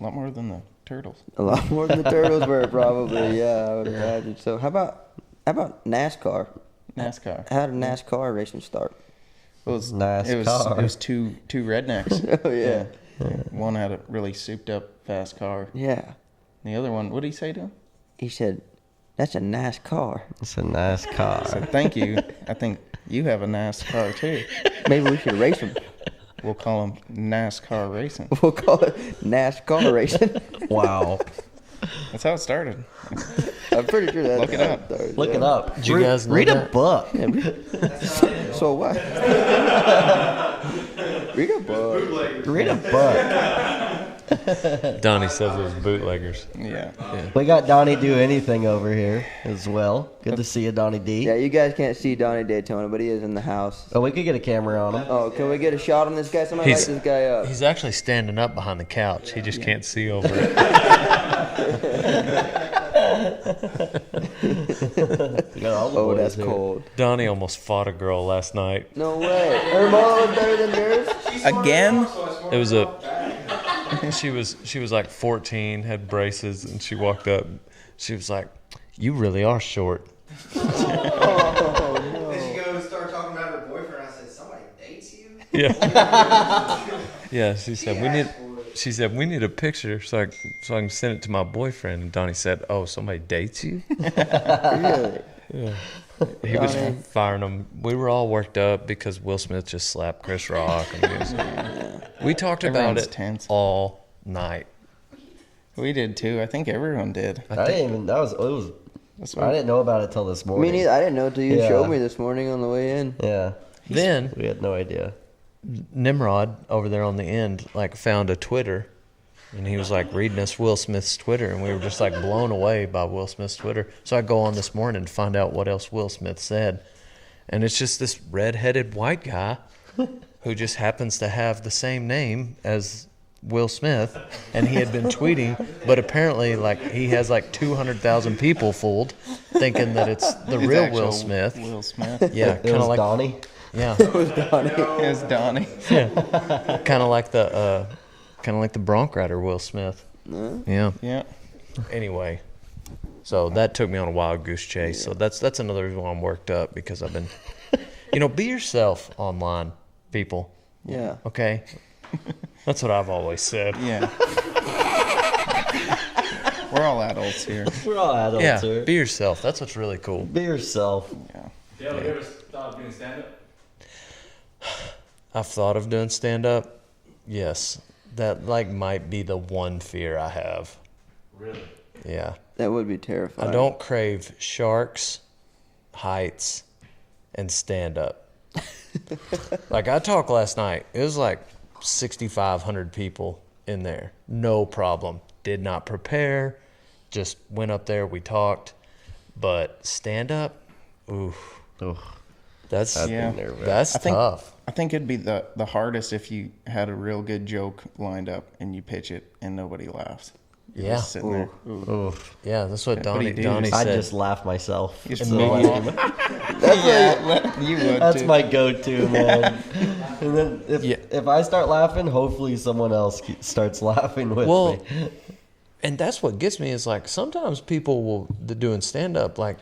lot more than the Turtles. a lot more than the Turtles were, probably. Yeah, I would imagine. So how about NASCAR? NASCAR. How did NASCAR racing start? It was NASCAR. It was two rednecks. Oh yeah. One had a really souped up fast car. Yeah. The other one, what did he say to him? He said, "That's a nice car. It's a nice car. So thank you. I think you have a NASCAR too. Maybe we should race them. We'll call them NASCAR racing. We'll call it NASCAR racing." Wow. That's how it started. I'm pretty sure that's Look it how up. started, Look yeah. it up. Did you guys know read a that? book? Yeah, so what? Read a book. Read a book. Donnie says those bootleggers. Yeah. We got Donnie Do Anything over here as well. Good to see you, Donnie D. Yeah, you guys can't see Donnie Daytona, but he is in the house. Oh, we could get a camera on him. Oh, can we get a shot on this guy? Somebody light this guy up. He's actually standing up behind the couch. He just can't see over it. We got all the Oh, boys that's here. cold. Donnie almost fought a girl last night. No way. Her mom was better than yours? Again? It was she was like 14, had braces, and she walked up. She was like, "You really are short." Then she go start talking about her boyfriend. I said, "Somebody dates you?" Yeah. Yeah. She said we need a picture so I can send it to my boyfriend. And Donnie said, "Oh, somebody dates you?" Really? Yeah. He was firing them. We were all worked up because Will Smith just slapped Chris Rock. And we talked about Everyone's it tense. all night. We did too. I think everyone did. I didn't even. That's I didn't know about it till this morning. Me neither. I didn't know until you Yeah. showed me this morning on the way in. Yeah. Then We had no idea. Nimrod over there on the end like found a Twitter, and he was like reading us Will Smith's Twitter, and we were just like blown away by Will Smith's Twitter. So I go on this morning to find out what else Will Smith said, and it's just this red-headed white guy who just happens to have the same name as Will Smith, and he had been tweeting, but apparently like he has like 200,000 people fooled, thinking that it's the His real actual Will Smith. Will Smith. Yeah, It kind of was like Donnie. yeah. It's Donnie. kind of like the bronc rider Will Smith. Yeah. Yeah. Anyway, so that took me on a wild goose chase. So that's another reason why I'm worked up, because I've been, be yourself online, people. Yeah. Okay, that's what I've always said. Yeah. We're all adults here. We're all adults Yeah, here. be yourself. That's what's really cool. Be yourself. Dale, you ever thought of doing stand-up? I've thought of doing stand up. Yes, that like might be the one fear I have. Really? Yeah. That would be terrifying. I don't crave sharks Heights, and stand up. Like I talked last night, it was like 6,500 people in there. No problem. Did not prepare. Just went up there. We talked. But stand up, oof. That's tough. I think it'd be the hardest if you had a real good joke lined up and you pitch it and nobody laughs. You're just sitting there. Yeah, that's what Donnie said. I just laugh myself. You So you would that's too. my go-to, man. And then if I start laughing, hopefully someone else starts laughing with me. And that's what gets me is like sometimes people doing stand up, like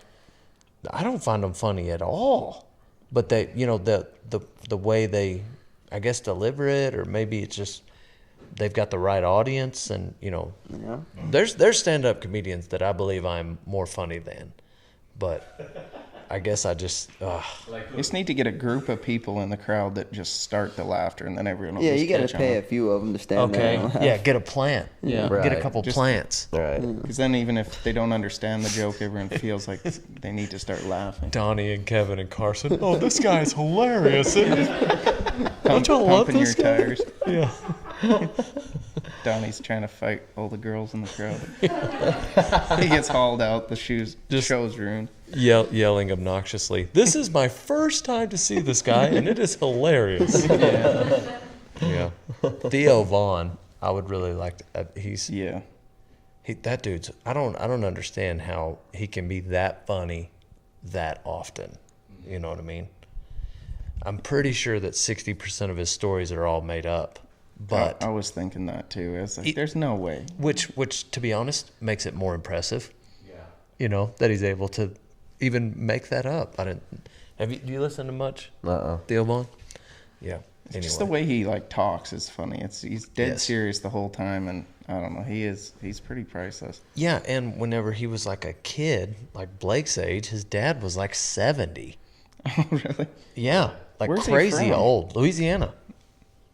I don't find them funny at all, but they, the way they, I guess, deliver it, or maybe it's just they've got the right audience, and there's stand up comedians that I believe I'm more funny than, but I guess I just You just need to get a group of people in the crowd that just start the laughter, and then everyone will Yeah, just you got to catch pay on. a few of them to stand there. And laugh. Yeah, get a plant. Yeah. Get a couple plants. Right. Because then even if they don't understand the joke, everyone feels like they need to start laughing. Donnie and Kevin and Carson. Oh, this guy's hilarious. Don't y'all love Pumping this your guy? tires. Yeah. Donnie's trying to fight all the girls in the crowd. He gets hauled out. The show's ruined. Yelling obnoxiously. This is my first time to see this guy, and it is hilarious. Yeah. Theo Vaughn, I would really like to. That dude's. I don't understand how he can be that funny, that often. You know what I mean? I'm pretty sure that 60% of his stories are all made up. But I was thinking that too. I was like, there's no way. Which, to be honest, makes it more impressive. Yeah. That he's able to even make that up. Do you listen to much? Theo Vaughn? Yeah. Anyway. Just the way he talks is funny. He's dead serious the whole time, and I don't know. He's pretty priceless. Yeah, and whenever he was like a kid, like Blake's age, his dad was like 70. Oh, really? Yeah, like Where's he crazy from? old. Louisiana.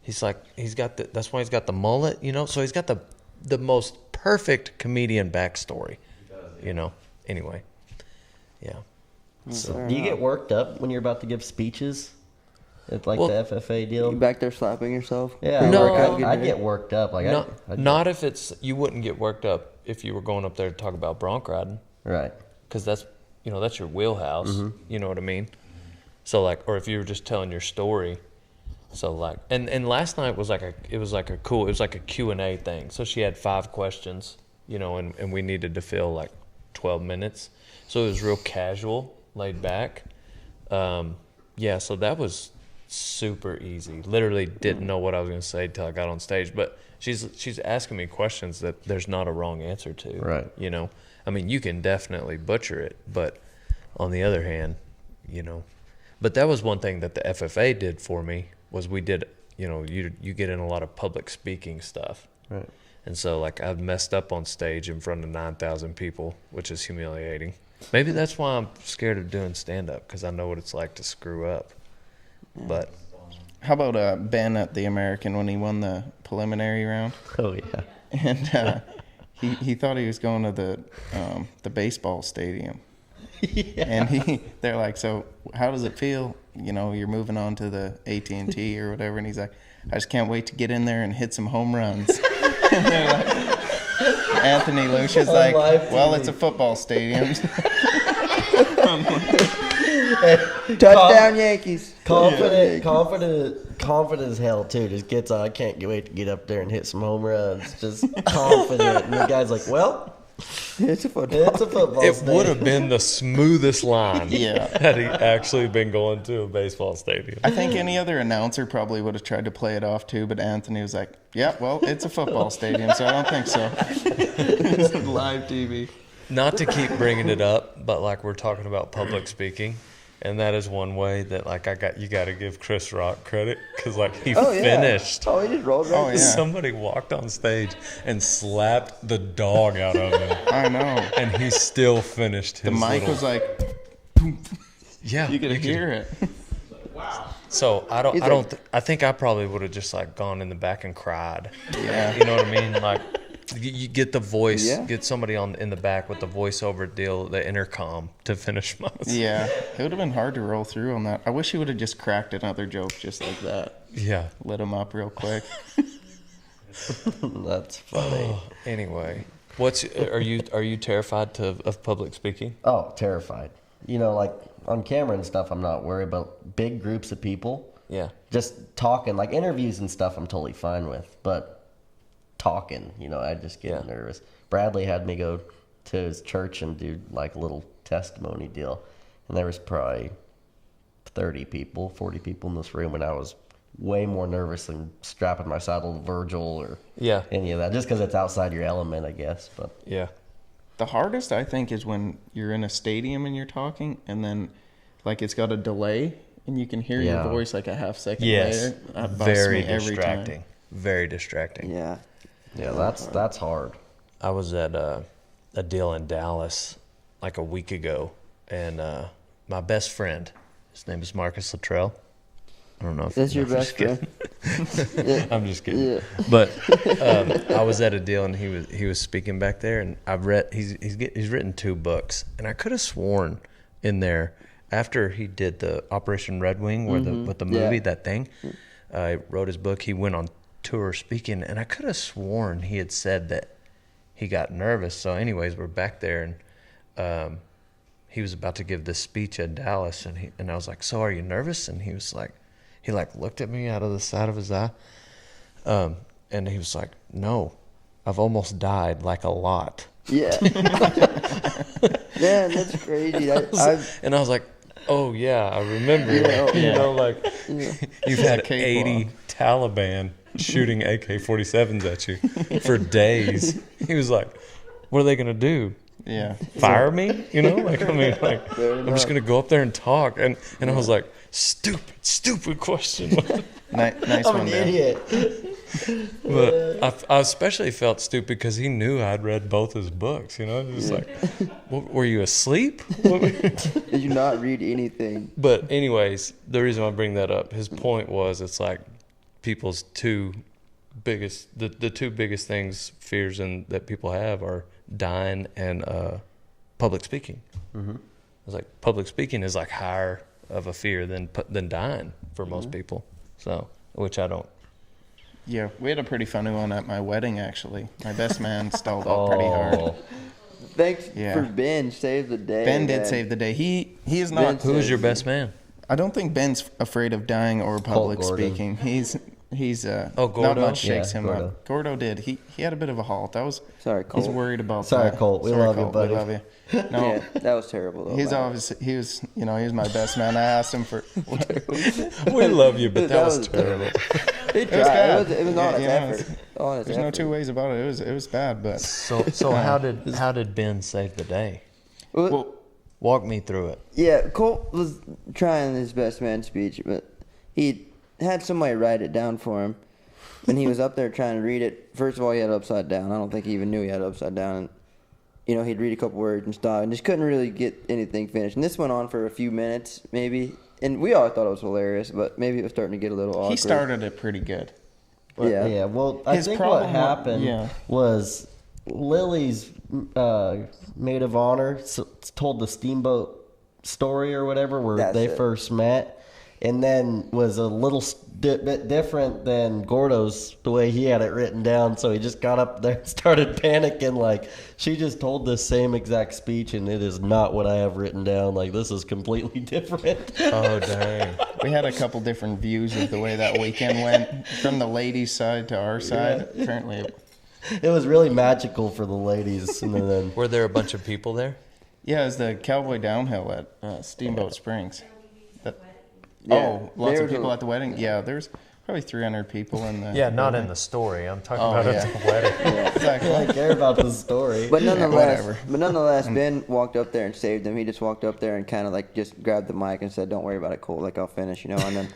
That's why he's got the mullet, so he's got the most perfect comedian backstory. Anyway. Yeah. So, do you get worked up when you're about to give speeches? It's like the FFA deal. You back there slapping yourself? Yeah, No, I get worked up. Like not if it's you wouldn't get worked up if you were going up there to talk about bronc riding, right? Because that's your wheelhouse. Mm-hmm. You know what I mean? So or if you were just telling your story. So and last night was like a Q&A thing. So she had 5 questions, and we needed to fill like 12 minutes. So it was real casual, laid back. So that was super easy. Literally didn't know what I was going to say until I got on stage. But she's asking me questions that there's not a wrong answer to. Right. I mean, you can definitely butcher it, but on the other hand, But that was one thing that the FFA did for me was we did, you get in a lot of public speaking stuff. Right. And so I messed up on stage in front of 9,000 people, which is humiliating. Maybe that's why I'm scared of doing stand-up, because I know what it's like to screw up. But how about Ben at the American when he won the preliminary round? Oh yeah. And he thought he was going to the baseball stadium. Yeah. And they're like, so how does it feel? You're moving on to the AT&T or whatever. And he's like, I just can't wait to get in there and hit some home runs. And they're like, Anthony Lucia's like, well, it's a football stadium. Touchdown Yankees. Confident as hell too. Just gets on. I can't wait to get up there and hit some home runs. Just confident. And the guy's like, well, It's a football. it would have been the smoothest line Yeah. had he actually been going to a baseball stadium. I think any other announcer probably would have tried to play it off too, but Anthony was like, yeah, well, it's a football stadium, so I don't think so. It's live TV. Not to keep bringing it up, but we're talking about public speaking, and that is one way that you got to give Chris Rock credit, because he finished. Oh, he just rolled right. Oh, yeah. Somebody walked on stage and slapped the dog out of him, I know. and he still finished his. The mic little, was like, yeah, you could hear it. So I think I probably would have just gone in the back and cried. Yeah. You know what I mean? You get the voice, Yeah. get somebody in the back with the voiceover deal, the intercom to finish most. Yeah, it would have been hard to roll through on that. I wish he would have just cracked another joke just like that. Yeah. Lit him up real quick. That's funny. Anyway, are you terrified of public speaking? Oh, terrified. You know, like on camera and stuff, I'm not worried, but big groups of people, Yeah. just talking, like interviews and stuff, I'm totally fine with. But talking, you know, I just get nervous. Bradley had me go to his church and do like a little testimony deal. And there was probably 30 people, 40 people in this room, and I was way more nervous than strapping my saddle to Virgil or any of that, just because it's outside your element, I guess. But Yeah. The hardest, I think, is when you're in a stadium and you're talking, and then like it's got a delay, and you can hear your voice like a half second later. That busts Very me every distracting. time. Very distracting. Yeah. yeah, that's hard. I was at a deal in Dallas like a week ago, and my best friend, his name is Marcus Luttrell. I don't know if That's your I'm best just friend. kidding. I'm just kidding. Yeah. But I was at a deal, and he was speaking back there, and I've read he's written 2 books, and I could have sworn in there after he did the Operation Red Wing, where with the movie that thing, I wrote his book. He went on tour speaking, and I could have sworn he had said that he got nervous. So, anyways, we're back there, and he was about to give this speech at Dallas, and I was like, "So, are you nervous?" And he was like. He looked at me out of the side of his eye, and he was like, "No, I've almost died like a lot." Yeah. Man, that's crazy. And I was like, "Oh yeah, I remember." You know, like you've had 80 Taliban shooting AK-47s at you for days. He was like, "What are they gonna do? Yeah. Fire me?" You know, like I'm just gonna go up there and talk, and I was like. Stupid question. Nice I'm one, an Dale. idiot. But I especially felt stupid because he knew I'd read both his books. You know, just like, were you asleep? Did you not read anything? But anyways, the reason I bring that up, his point was, it's like people's the 2 biggest fears that people have are dying and public speaking. Mm-hmm. I was like, public speaking is like higher of a fear than dying for most people. So, which I don't. Yeah, we had a pretty funny one at my wedding, actually. My best man stalled out pretty hard. Thanks for Ben. Saved the day. Ben did save the day. He is not. Who is your best man? I don't think Ben's afraid of dying or public Gordon. speaking. He's Gordo? not much shakes him Gordo. up. Gordo did. He had a bit of a halt. Sorry, Colt. He's worried about Sorry, that. Colt. We love you, Colt. buddy. We love you. No, Yeah, that was terrible though. he's man. obviously he was my best man. I asked him for. We love you, but That was was terrible. He tried. bad. It was on his Yeah, effort. On his There's no effort. 2 ways about it. It was bad, but So how did Ben save the day? well, Walk me through it. Yeah, Colt was trying his best man speech, but he had somebody write it down for him. And he was up there trying to read it. First of all, he had it upside down. I don't think he even knew he had it upside down. And, he'd read a couple words and stop, and just couldn't really get anything finished. And this went on for a few minutes, maybe. And we all thought it was hilarious, but maybe it was starting to get a little awkward. he started it pretty good. Yeah. Yeah, well, I His think what problem happened was Lily's maid of honor told the steamboat story or whatever where That's they it. first met, and then was a little bit different than Gordo's the way he had it written down. So he just got up there and started panicking like, she just told this same exact speech and it is not what I have written down. Like, this is completely different. Oh dang! We had a couple different views of the way that weekend went from the ladies' side to our side. Apparently, It was really magical for the ladies. And then Were there a bunch of people there? yeah, it was the Cowboy Downhill at Steamboat Springs. Yeah, Lots they of were people the- at the wedding. Yeah, there's probably 300 people in the. Yeah, not building. in the story. I'm talking Oh, about yeah. at the wedding. Exactly. I don't care about the story. But whatever. nonetheless, Ben walked up there and saved him. He just walked up there and kind of like just grabbed the mic and said, "Don't worry about it, Colt. Like I'll finish," And then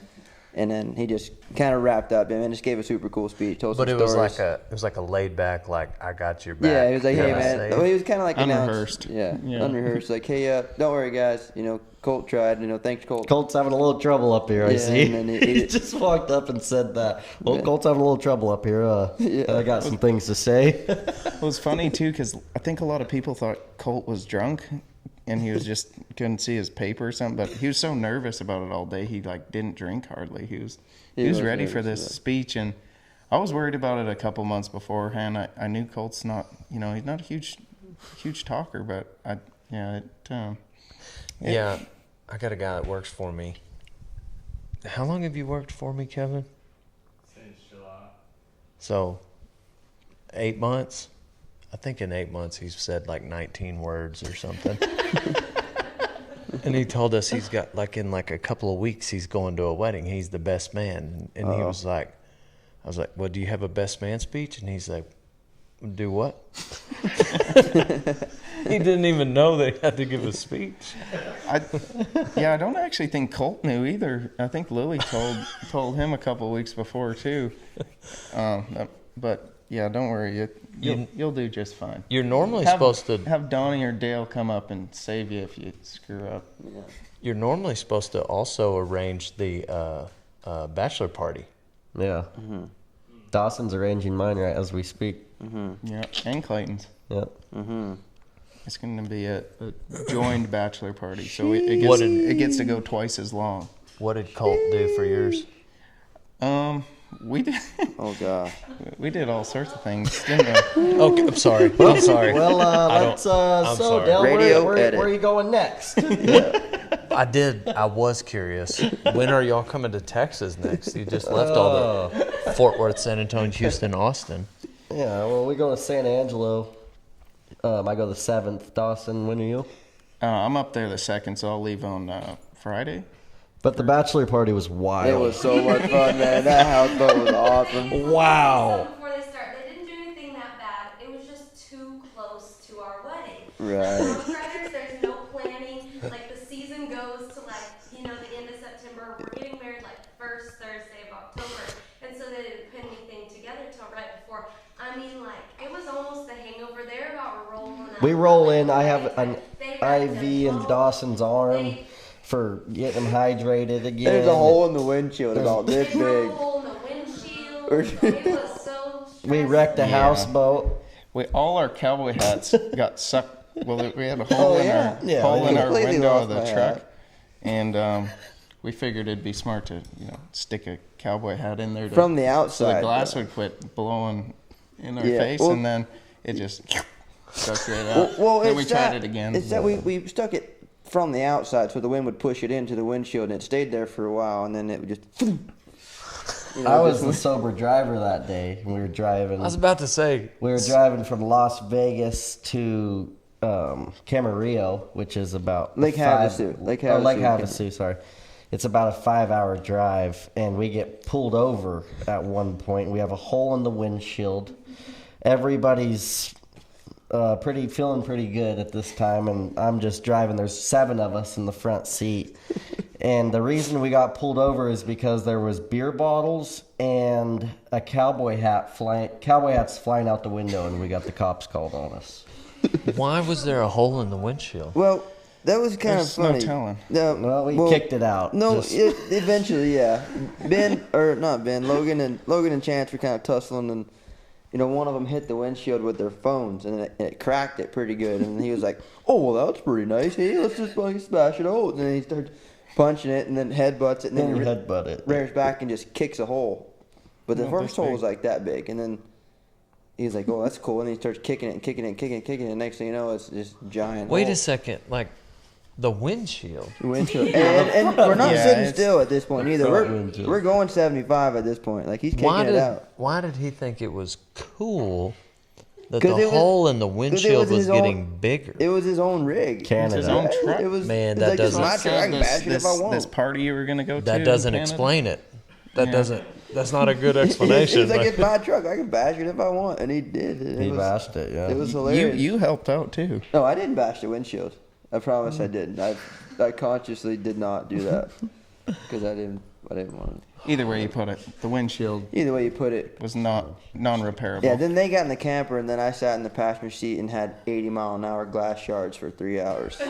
And then he just kind of wrapped up and just gave a super cool speech. Told But some it was stories. like a laid back, like I got your back. Yeah, he was like, hey, kinda man. say. Well, he was kind of like Unrehearsed. announced. Yeah, Yeah. unrehearsed. Like, hey, don't worry, guys. Colt tried. Thanks, Colt. Colt's having a little trouble up here, I Yeah, see. and then He just walked up and said that. Well, Yeah. Colt's having a little trouble up here. Yeah. I got some things to say. It was funny too because I think a lot of people thought Colt was drunk, and he was just couldn't see his paper or something. But he was so nervous about it all day. He didn't drink hardly. He was ready for this speech, and I was worried about it a couple months beforehand. I knew Colt's not, he's not a huge talker, but Yeah, I got a guy that works for me. How long have you worked for me, Kevin? Since July. So, 8 months? I think in 8 months he's said like 19 words or something. And he told us he's got in a couple of weeks he's going to a wedding. He's the best man. And he was like, I was like, well, do you have a best man speech? And he's like, do what? He didn't even know they had to give a speech. I don't actually think Colt knew either. I think Lily told him a couple of weeks before too. But yeah, don't worry, you'll do just fine. You're normally supposed to have Donnie or Dale come up and save you if you screw up. You're normally supposed to also arrange the bachelor party. Yeah. Mm-hmm. Dawson's arranging mine right as we speak. Mm-hmm. Yeah, and Clayton's. Yep. Mm-hmm. It's going to be a joined bachelor party, so it gets to go twice as long. What did Colt do for yours? We did. Oh gosh. We did all sorts of things, didn't we? Okay, I'm sorry. I'm sorry. Well, let's. I'm So, sorry. Dale, Radio where edit. are you going next? I was curious. When are y'all coming to Texas next? You just left all the Fort Worth, San Antonio, Houston, Austin. Yeah, well, we go to San Angelo. I go the 7th. Dawson, when are you? I'm up there the 2nd, so I'll leave on Friday. But the bachelor party was wild. It was so much fun, man. That houseboat was awesome. Wow. Before they start, they didn't do anything that bad. It was just too close to our wedding. Right. Outriders, there's no planning. Like the season goes to the end of September. We're getting married first Thursday of October, and so they didn't put anything together till right before. I mean, it was almost the hangover there about rolling out. We roll in. I have an They wrapped IV it in all. Dawson's arm They- for getting him hydrated again. There's a hole in the windshield about this They drove a big. hole in the windshield. It was so We wrecked a stressful. houseboat. All our cowboy hats got sucked. Well, we had a hole in our Yeah, hole in our completely window lost of the my truck, hat. and we figured it'd be smart to stick a cowboy hat in there From the so the outside. glass though. would quit blowing in our Yeah, face, well- and then it just stuck right out. Well, then it's we tried it again. It's that we stuck it from the outside so the wind would push it into the windshield, and it stayed there for a while, and then it would just. I was the sober driver that day. We were driving. I was about to say, We were driving from Las Vegas to Camarillo, which is about Lake Havasu. Lake Havasu, Havasu, sorry. It's about a 5-hour drive, and we get pulled over at one point. We have a hole in the windshield. Everybody's feeling pretty good at this time, and I'm just driving. There's 7 of us in the front seat. And the reason we got pulled over is because there was beer bottles and a cowboy hats flying out the window, and we got the cops called on us. why was there a hole in the windshield? Well, that was kind There's of funny. no telling. No, Well, we kicked it out. No, Just- eventually, yeah. Logan and Chance were kind of tussling, and one of them hit the windshield with their phones, and it cracked it pretty good. And he was like, "Oh, well, that's pretty nice. Hey, let's just smash it out." And then he starts punching it, and then headbutts it, and Then then you he headbutt it. rears back and just kicks a hole. But the Not first this hole big. was like that big, and then he's like, "Oh, that's cool." And he starts kicking it and kicking it and kicking it and kicking it. And next thing you know, it's just giant. Wait hole. a second, the windshield. Windshield. and we're not Yeah, sitting it's- still at this point either. front We're, windshield. we're going 75 at this point. Like he's kicking it out. Why did he think it was cool that 'Cause the it was- hole in the 'cause it windshield was his getting own- bigger? It was his own rig. Canada. His own truck. It was Man, it's that like, this is doesn't- my truck. I can bash it if I want. This party you were gonna go to. That in doesn't Canada? explain it. That Yeah. doesn't. That's not a good explanation. He's like, but- it's my truck. I can bash it if I want, and he did. It He was, bashed it, yeah. It was hilarious. You helped out too. No, I didn't bash the windshield. I promise I didn't. I consciously did not do that because I didn't. I didn't want Either way you put it, the windshield to. Either way you put it. was not non-repairable. Yeah, then they got in the camper, and then I sat in the passenger seat and had 80-mile-an-hour glass shards for 3 hours.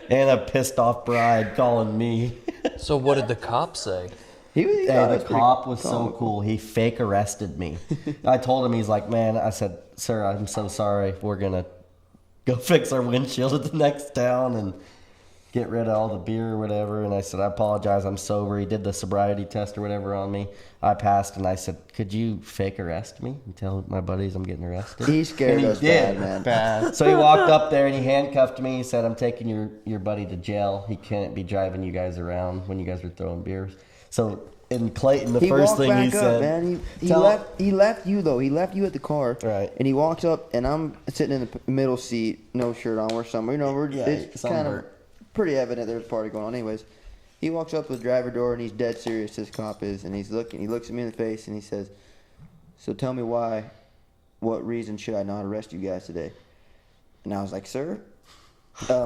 And a pissed off bride calling me. So what did the cop say? He was, The cop was so cool. He fake arrested me. I told him, he's like, man, I said, sir, I'm so sorry. We're going to go fix our windshield at the next town and get rid of all the beer or whatever. And I said, I apologize. I'm sober. He did the sobriety test or whatever on me. I passed, and I said, could you fake arrest me and tell my buddies I'm getting arrested? He scared And he us did. bad, man. Bad. So he walked up there and he handcuffed me. He said, I'm taking your buddy to jail. He can't be driving you guys around when you guys are throwing beers. So in Clayton, the He first walked thing back he up, said, man. He Tell- left you though. He left you at the car. Right. And he walks up, and I'm sitting in the middle seat, no shirt on. We're somewhere. You know, it's kind of sunburnt. pretty evident there's a party going on. Anyways, he walks up to the driver door, and he's dead serious. This cop is, and he's looking. He looks at me in the face, and he says, "So tell me why. What reason should I not arrest you guys today?" And I was like, "Sir,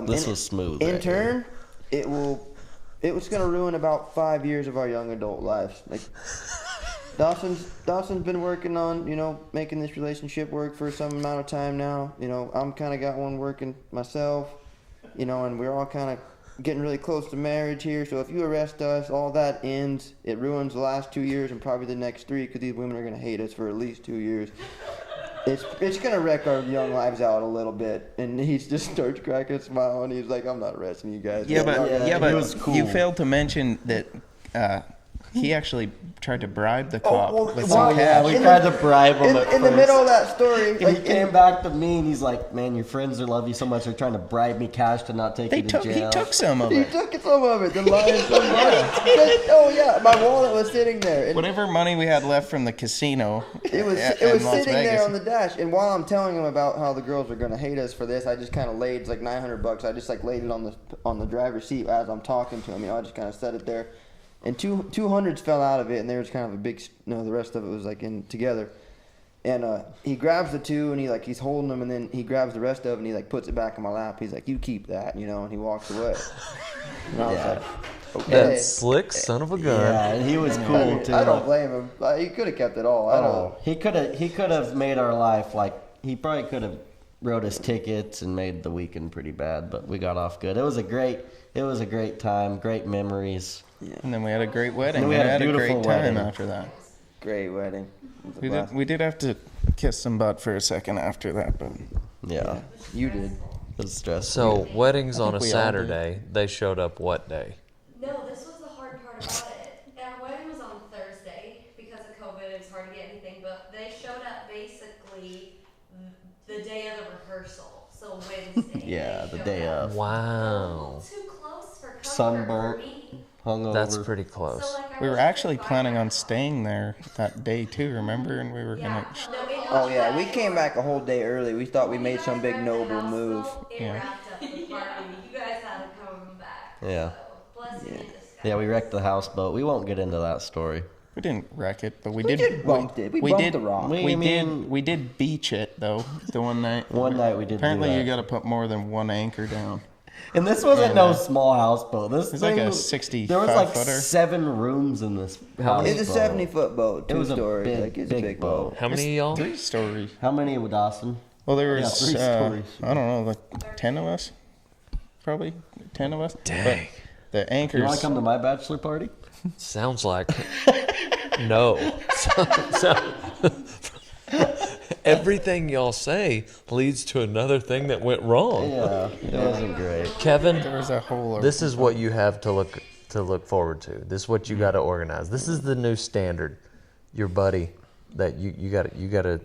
this was smooth. in right turn, it was going to ruin about 5 years of our young adult lives. Like, Dawson's been working on, making this relationship work for some amount of time now. I'm kind of got one working myself, and we're all kind of getting really close to marriage here. So if you arrest us, all that ends. It ruins the last 2 years and probably the next 3, because these women are going to hate us for at least 2 years. It's gonna wreck our young lives out a little bit." And he just starts cracking a smile, and he's like, "I'm not arresting you guys." Yeah, but he was cool. you failed to mention that he actually tried to bribe the cop with some Oh, yeah, cash. we tried to bribe him in the middle of that story, And he like, came back to me and he's like, man, your friends are love you so much. They're trying to bribe me cash to not take you to He jail. took some of he it. took some of it. The lion, some money. Oh yeah, my wallet was sitting there. And Whatever money we had left from the casino. it was in Las sitting Vegas. there on the dash. And while I'm telling him about how the girls are gonna hate us for this, I just kind of laid, it's like $900. I just like laid it on the driver's seat as I'm talking to him. I just kind of set it there. And 200s fell out of it, and there was kind of a big, the rest of it was like in together. And he grabs the 2, and he's holding them, and then he grabs the rest of it, and he puts it back in my lap. He's like, "You keep that," and he walks away. And I was Yeah. like, "Okay." That slick son of a gun. Yeah, and he was cool too. I don't blame him. He could have kept it all. I don't. Oh, he could have made our life he probably could have wrote us tickets and made the weekend pretty bad, but we got off good. It was a great time, great memories. And then we had a great wedding. And we had a beautiful great time wedding. after that. Great wedding. It was a blast. We did have to kiss some butt for a second after that, but Yeah, You did. it was stressful. So weddings on a think we all do. Saturday. They showed up what day? No, this was the hard part about it. Our wedding was on Thursday because of COVID. It was hard to get anything, but they showed up basically the day of the rehearsal, so Wednesday. Yeah, they the showed day up. of. A Wow. little too close for comfort Sunburnt. for me. Hungover. That's pretty close. So, like, I we were was actually just planning on like- staying there that day too, remember? And we were Yeah. gonna. No, it Oh was yeah, we wrapped came up. back a whole day early. We thought we When made you some guys big wrapped the noble house, move. though, It Yeah. wrapped up the party. You guys had to come back. Yeah. So, blessing in disguise. Yeah, we wrecked the houseboat. We won't get into that story. We didn't wreck it, but we We did. did bump it. We bumped the rock. We did beach it though. The one night. One night we did. Apparently, do that. you got to put more than one anchor down. And this wasn't no small houseboat. This It's like thing a was- 65 There was like footer. 7 rooms in this houseboat. It's a 70-foot boat, It was a 2-story. big, It's a big boat. How many of y'all? 3 stories. How many with Dawson? Well, there Yeah, was 3 stories. I don't know, like 10 of us, probably 10 of us. Dang. But the anchors. You want to come to my bachelor party? Sounds like no. Everything y'all say leads to another thing that went wrong. Yeah, it wasn't great. Kevin, There was a whole. this is what you have to look forward to. This is what you got to organize. This is the new standard. Your buddy, that you got to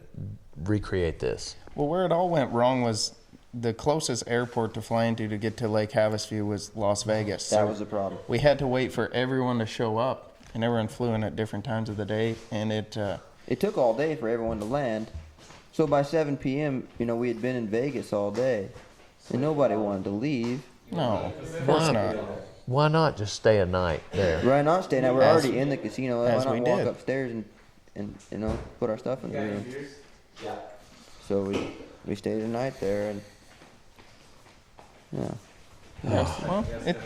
recreate this. Well, where it all went wrong was the closest airport to fly into to get to Lake Havasu was Las Vegas. That So was the problem. we had to wait for everyone to show up, and everyone flew in at different times of the day, and it. It took all day for everyone to land. So by 7 p.m., we had been in Vegas all day, and nobody wanted to leave. No, of course Why? not. Why not just stay a night there? Why not stay now? We're As- already in the casino. Why as not we walk did. upstairs and put our stuff in the room? Yeah. So we stayed a night there, and yeah, Yeah, well, it,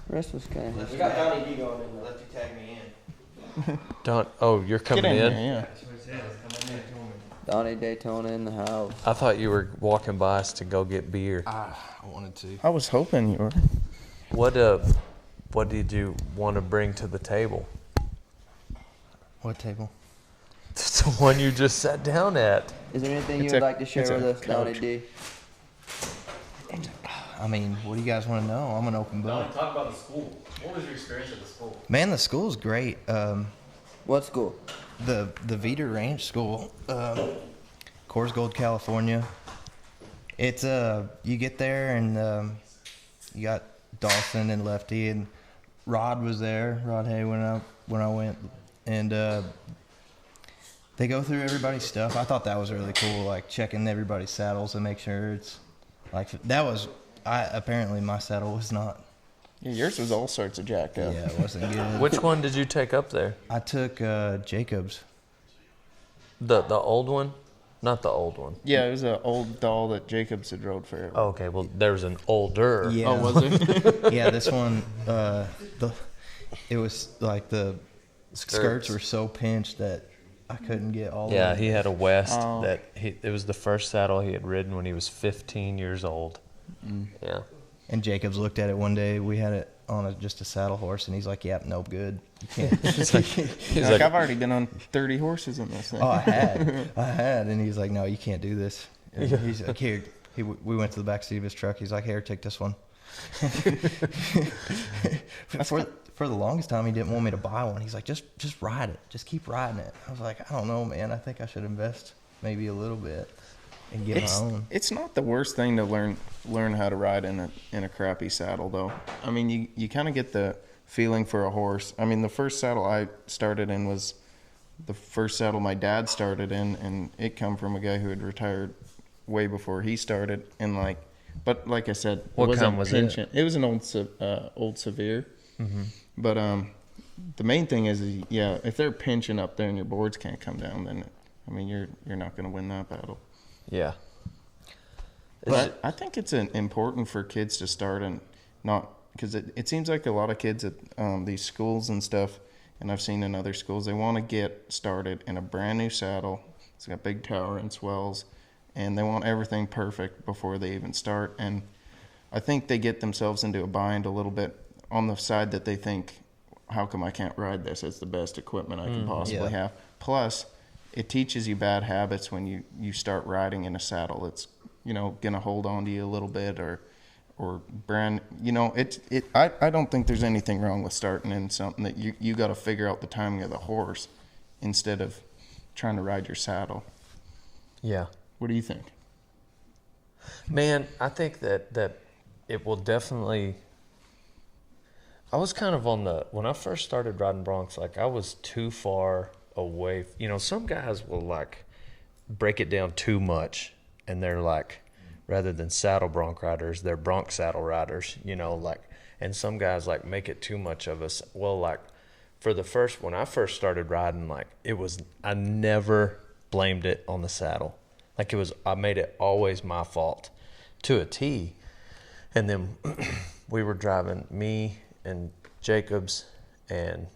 the rest was kind of. We got Johnny D going in Let you tag me in. You're coming Get in in? there, Donnie Daytona in the house. I thought you were walking by us to go get beer. I wanted to. I was hoping you were. What did you want to bring to the table? What table? It's the one you just sat down at. Is there anything It's you would a- like to share it's a with us, Donnie couch. D? I mean, what do you guys want to know? I'm an open book. Talk about the school. What was your experience at the school? Man, the school's great. What school? The Veeder Range School, Coors Gold, California. It's you get there and you got Dawson and Lefty and Rod was there. Rod Hay when I went, and they go through everybody's stuff. I thought that was really cool, like checking everybody's saddles and make sure it's like that was. Apparently my saddle was not. Yeah, yours was all sorts of jacked up. Yeah, it wasn't good. Which one did you take up there? I took Jacobs. The old one? Not the old one. Yeah, it was an old doll that Jacobs had rode for. Oh, okay, well, there's an older. Yeah. Oh, was it? Yeah, this one, it was like the skirts were so pinched that I couldn't get all Yeah, of he had a West Oh. that it was the first saddle he had ridden when he was 15 years old. Yeah. And Jacobs looked at it one day. We had it on just a saddle horse, and he's like, "Yep, no good. You can't." He's Like, like, I've already been on 30 horses in this thing. Oh, I had, and he's like, "No, you can't do this." And he's like, "Here." We went to the back seat of his truck. He's like, "Here, take this one." For the longest time, he didn't want me to buy one. He's like, just ride it. Just keep riding it. I was like, I don't know, man. I think I should invest maybe a little bit and get my own. It's not the worst thing to learn how to ride in a crappy saddle, though. I mean, you kind of get the feeling for a horse. I mean, the first saddle I started in was the first saddle my dad started in, and it come from a guy who had retired way before he started. And but like I said, What it wasn't kind was it? pinching. It was an old Severe. Mm-hmm. But the main thing is, yeah, if they're pinching up there and your boards can't come down, then I mean you're not going to win that battle. yeah. But I think it's important for kids to start and not because it seems like a lot of kids at these schools and stuff, and I've seen in other schools, they want to get started in a brand new saddle. It's got big tower and swells, and they want everything perfect before they even start. And I think they get themselves into a bind a little bit on the side that they think, how come I can't ride this? It's the best equipment I can possibly have. Plus, it teaches you bad habits when you start riding in a saddle. It's, gonna hold on to you a little bit or brand, I don't think there's anything wrong with starting in something that you got to figure out the timing of the horse instead of trying to ride your saddle. Yeah. What do you think? Man, I think that it will definitely. I was kind of when I first started riding broncs, like I was too far away. Some guys will break it down too much, and they're like, rather than saddle bronc riders, they're bronc saddle riders, and some guys make it too much of us. Well, when I first started riding, I never blamed it on the saddle. I made it always my fault to a T. And then we were driving, me and Jacobs and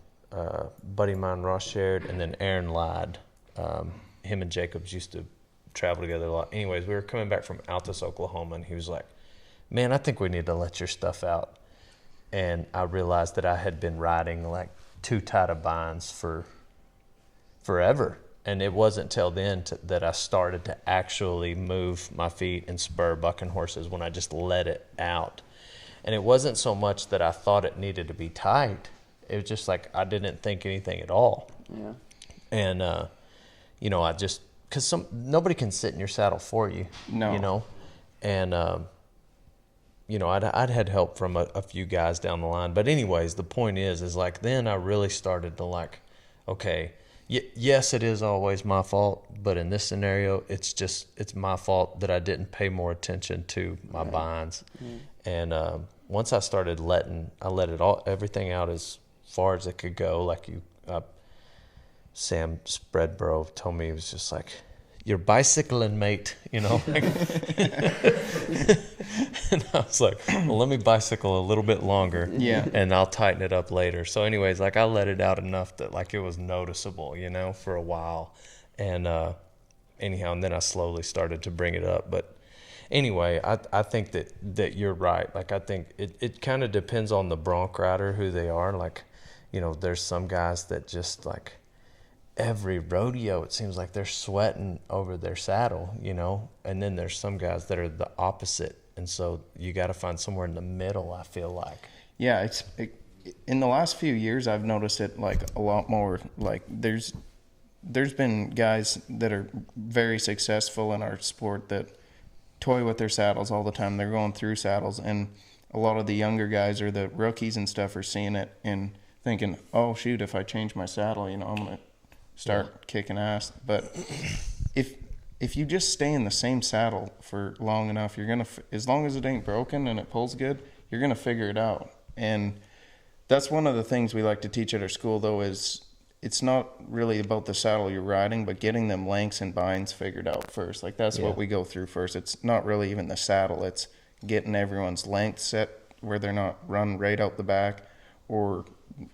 buddy of mine, Ross Sherrod, and then Aaron lied. Him and Jacobs used to travel together a lot. Anyways, we were coming back from Altus, Oklahoma, and he was like, "Man, I think we need to let your stuff out." And I realized that I had been riding too tight of binds for forever. And it wasn't till then that I started to actually move my feet and spur bucking horses when I just let it out. And it wasn't so much that I thought it needed to be tight. It was just I didn't think anything at all. Yeah. And, I just, because nobody can sit in your saddle for you. No. And, I'd had help from a few guys down the line. But anyways, the point is then I really started to okay, yes, it is always my fault, but in this scenario, it's my fault that I didn't pay more attention to my binds. And once I started I let everything out as far as it could go. Sam Spreadbro told me, he was just your bicycling mate, you know. And I was like, well, let me bicycle a little bit longer, Yeah. and I'll tighten it up later. So anyways, like I let it out enough that like it was noticeable, you know, for a while. And anyhow, and then I slowly started to bring it up. But anyway, I think that you're right. Like I think it kind of depends on the bronc rider, who they are. Like, you know, there's some guys that just like every rodeo, it seems like they're sweating over their saddle, you know, and then there's some guys that are the opposite. And so you got to find somewhere in the middle, I feel like. Yeah, in the last few years, I've noticed it like a lot more. Like there's been guys that are very successful in our sport that toy with their saddles all the time. They're going through saddles, and a lot of the younger guys or the rookies and stuff are seeing it and thinking, oh shoot, if I change my saddle, you know, I'm gonna start kicking ass. But if you just stay in the same saddle for long enough, you're gonna, as long as it ain't broken and it pulls good, you're gonna figure it out. And that's one of the things we like to teach at our school, though, is it's not really about the saddle you're riding, but getting them lengths and binds figured out first. Like that's what we go through first. It's not really even the saddle. It's getting everyone's length set where they're not run right out the back, or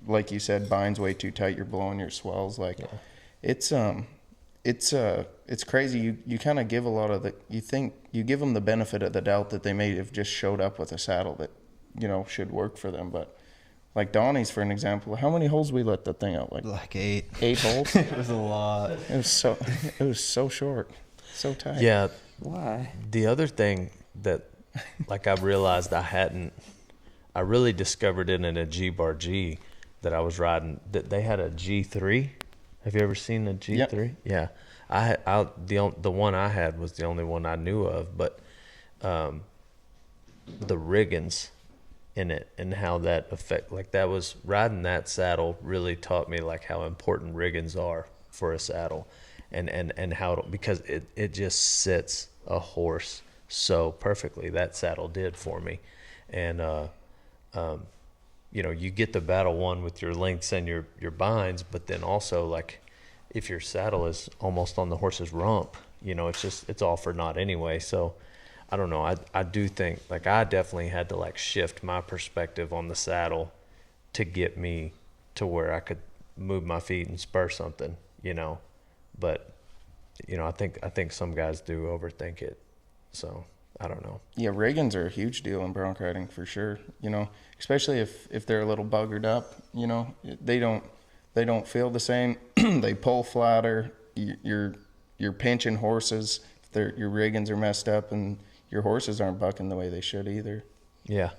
like you said, binds way too tight, you're blowing your swells. Like it's crazy. You kind of give a lot of you give them the benefit of the doubt that they may have just showed up with a saddle that, you know, should work for them. But like Donnie's, for an example, how many holes we let that thing out? Like 8. 8 holes? It was a lot. It was so short, so tight. Yeah. Why? The other thing that like I realized I really discovered it in a G-Bar G that I was riding, that they had a G3. Have you ever seen a G3? Yeah. The one I had was the only one I knew of, but the riggins in it and how that affect, like that was, riding that saddle really taught me like how important riggins are for a saddle, and how because it just sits a horse so perfectly. That saddle did for me. And you know, you get the battle one with your lengths and your binds, but then also like if your saddle is almost on the horse's rump, you know, it's all for naught anyway. So I don't know. I do think like I definitely had to like shift my perspective on the saddle to get me to where I could move my feet and spur something, you know. But you know, I think some guys do overthink it. So I don't know. Yeah, riggins are a huge deal in bronc riding for sure. You know, especially if they're a little buggered up. You know, they don't feel the same. They pull flatter. You're pinching horses. Your riggins are messed up, and your horses aren't bucking the way they should either. Yeah.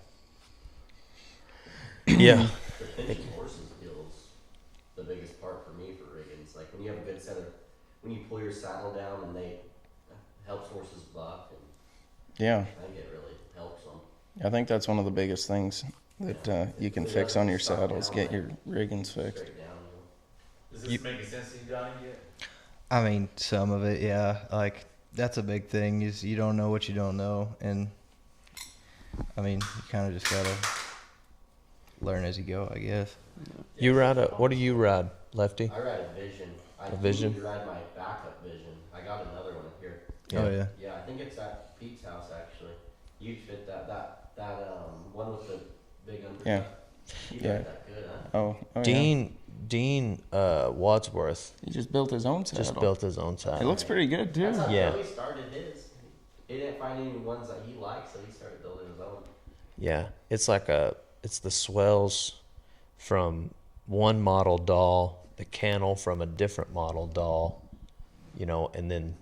Yeah. The pinching horses deal's the biggest part for me for riggins. Like when you have a good center, when you pull your saddle down and they helps horses buck. And yeah. I think it really helps them. I think that's one of the biggest things that you can fix on your saddles. Get your riggins fixed. Is this making sense to you, Donnie, yet? I mean, some of it, yeah. Like, that's a big thing, is you don't know what you don't know. And, I mean, you kind of just got to learn as you go, I guess. You ride what do you ride, Lefty? I ride a Vision. I Vision? need to ride my backup Vision. I got another one here. Yeah. Oh, yeah. Yeah, I think it's at Pete's house, actually. You'd fit that one with the big undercut. Yeah. You Yeah. got that good, huh? Oh, Dean Wadsworth He just built his own saddle. just built his own saddle. It looks pretty good too. That's how Yeah. he started his. He didn't find any ones that he liked, so he started building his own. Yeah, it's like it's the swells from one model doll, the cannel from a different model doll, you know, and then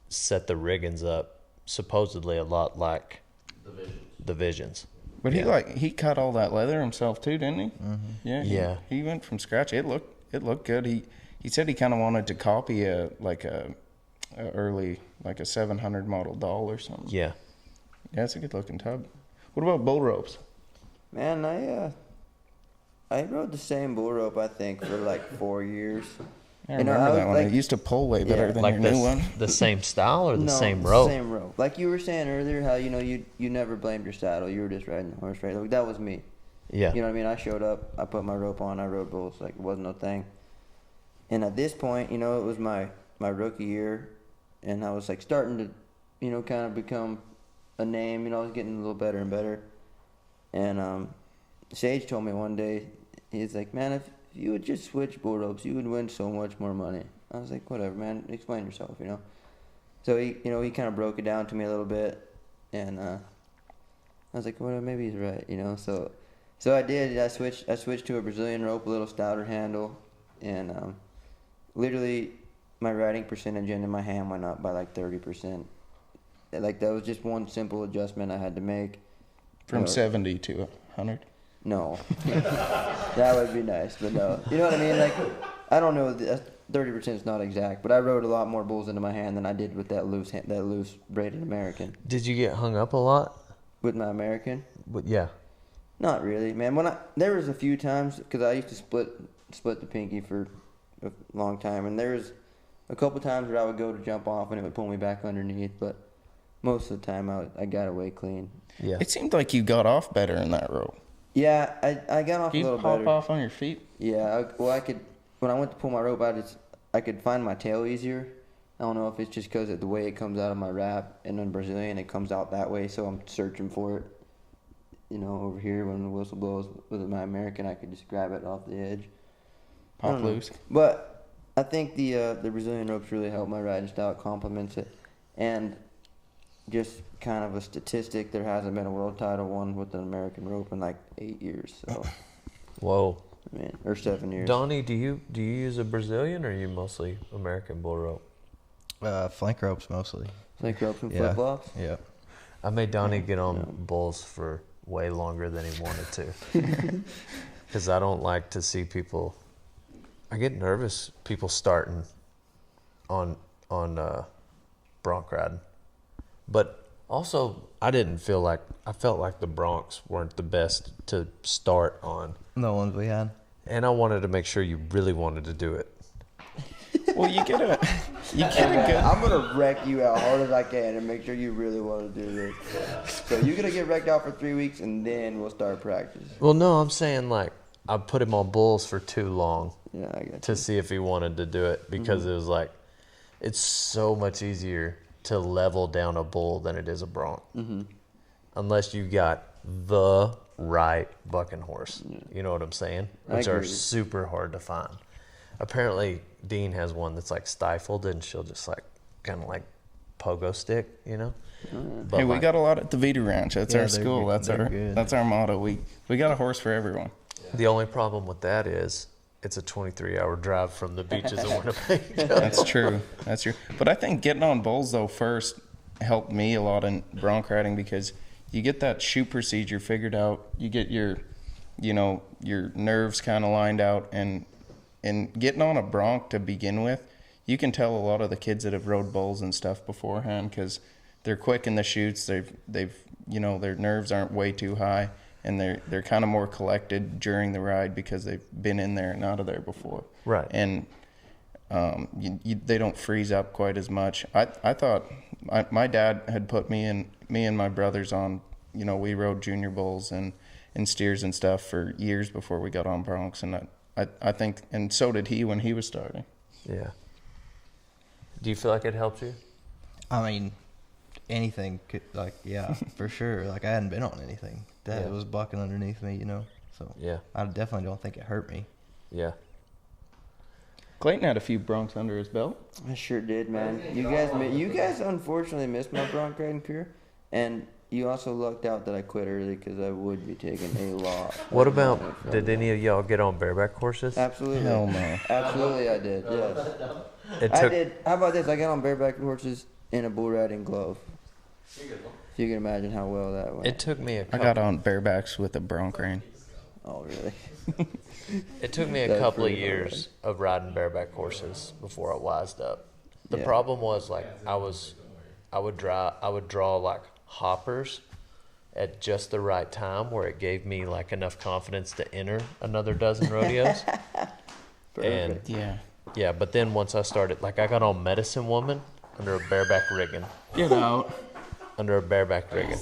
set the riggins up supposedly a lot like the Visions. But he cut all that leather himself too, didn't he? Mm-hmm. Yeah. Yeah. He went from scratch. It looked good. He said he kind of wanted to copy a early like a 700 model doll or something. Yeah. Yeah, it's a good looking tub. What about bull ropes? Man, I rode the same bull rope, I think, for like 4 years. I remember that one. It used to pull way better than Like your new one. the same style or the No, same rope? Same rope. Like you were saying earlier, how you never blamed your saddle. You were just riding the horse, right? Like that was me. Yeah. You know what I mean? I showed up, I put my rope on, I rode bulls, like it wasn't no thing. And at this point, you know, it was my rookie year, and I was like starting to, kind of become a name. I was getting a little better and better. And Sage told me one day, he's like, man, if you would just switch bull ropes, you would win so much more money. I was like, whatever, man, explain yourself, So he kind of broke it down to me a little bit, and I was like, well, maybe he's right, So I did. I switched to a Brazilian rope, a little stouter handle, and literally my riding percentage into my hand went up by like 30%. Like that was just one simple adjustment I had to make. From 70 to 100? No. That would be nice, but no. You know what I mean? Like, I don't know. 30% is not exact, but I rode a lot more bulls into my hand than I did with that loose braided American. Did you get hung up a lot? With my American? Yeah. Not really, man. There was a few times, because I used to split the pinky for a long time, and there was a couple times where I would go to jump off and it would pull me back underneath, but most of the time I got away clean. Yeah. It seemed like you got off better in that rope. Yeah, I got off a little better. You pop off on your feet? Yeah, I could. When I went to pull my rope out, I could find my tail easier. I don't know if it's just because of the way it comes out of my wrap, and in Brazilian it comes out that way, so I'm searching for it. Over here when the whistle blows with my American, I could just grab it off the edge. Pop loose. But I think the Brazilian ropes really help my riding style. It complements it, and just kind of a statistic, there hasn't been a world title won with an American rope in like 8 years. So. Whoa. I mean, or 7 years. Donnie, do you use a Brazilian or are you mostly American bull rope? Flank ropes mostly. Flank ropes and Yeah. flip flops. Yeah. I made Donnie get on bulls for way longer than he wanted to, because I don't like to see people. I get nervous people starting on bronc riding, but also I felt like the broncs weren't the best to start on. The ones we had. And I wanted to make sure you really wanted to do it. Well, you get a good. I'm gonna wreck you as hard as I can and make sure you really want to do this. So you're gonna get wrecked out for 3 weeks and then we'll start practice. Well, no, I'm saying like I put him on bulls for too long Yeah, I got to see if he wanted to do it, because it was like, it's so much easier to level down a bull than it is a bronc. Unless you got the right bucking horse. You know what I'm saying? Which are super hard to find. Apparently, Dean has one that's like stifled, and she'll just like kind of like pogo stick, But Hey, we like, got a lot at the Vita Ranch. That's Yeah, our they're school. good. That's our motto. We got a horse for everyone. the only problem with that is it's a 23-hour drive from the beaches of Winnipeg. That's true. That's true. But I think getting on bulls though first helped me a lot in bronc riding, because you get that shoe procedure figured out. You get your nerves kind of lined out, and getting on a bronc to begin with, you can tell a lot of the kids that have rode bulls and stuff beforehand, because they're quick in the chutes. They've their nerves aren't way too high, and they're kind of more collected during the ride because they've been in there and out of there before. Right. And they don't freeze up quite as much. I thought my dad had put me and my brothers on. We rode junior bulls and steers and stuff for years before we got on broncs, and I think, and so did he when he was starting. Yeah. Do you feel like it helped you? I mean, anything could, for sure. Like, I hadn't been on anything that was bucking underneath me, So Yeah. I definitely don't think it hurt me. Yeah. Clayton had a few broncs under his belt. I sure did, man. You guys unfortunately missed my bronc riding career, and you also lucked out that I quit early, because I would be taking a lot. What about, did any of y'all get on bareback horses? Absolutely. Hell no. Absolutely, I did. Yes. I did. How about this? I got on bareback horses in a bull riding glove. So you can imagine how well that went. It took me a I couple, got on barebacks with a bronc rein. Oh, really? It took me a That's couple of pretty hard. years of riding bareback horses before I wised up. The Yeah. problem was like I would draw like hoppers at just the right time, where it gave me like enough confidence to enter another dozen rodeos. And Yeah. but then once I started, like I got on Medicine Woman under a bareback rigging. Get out. Under a bareback rigging.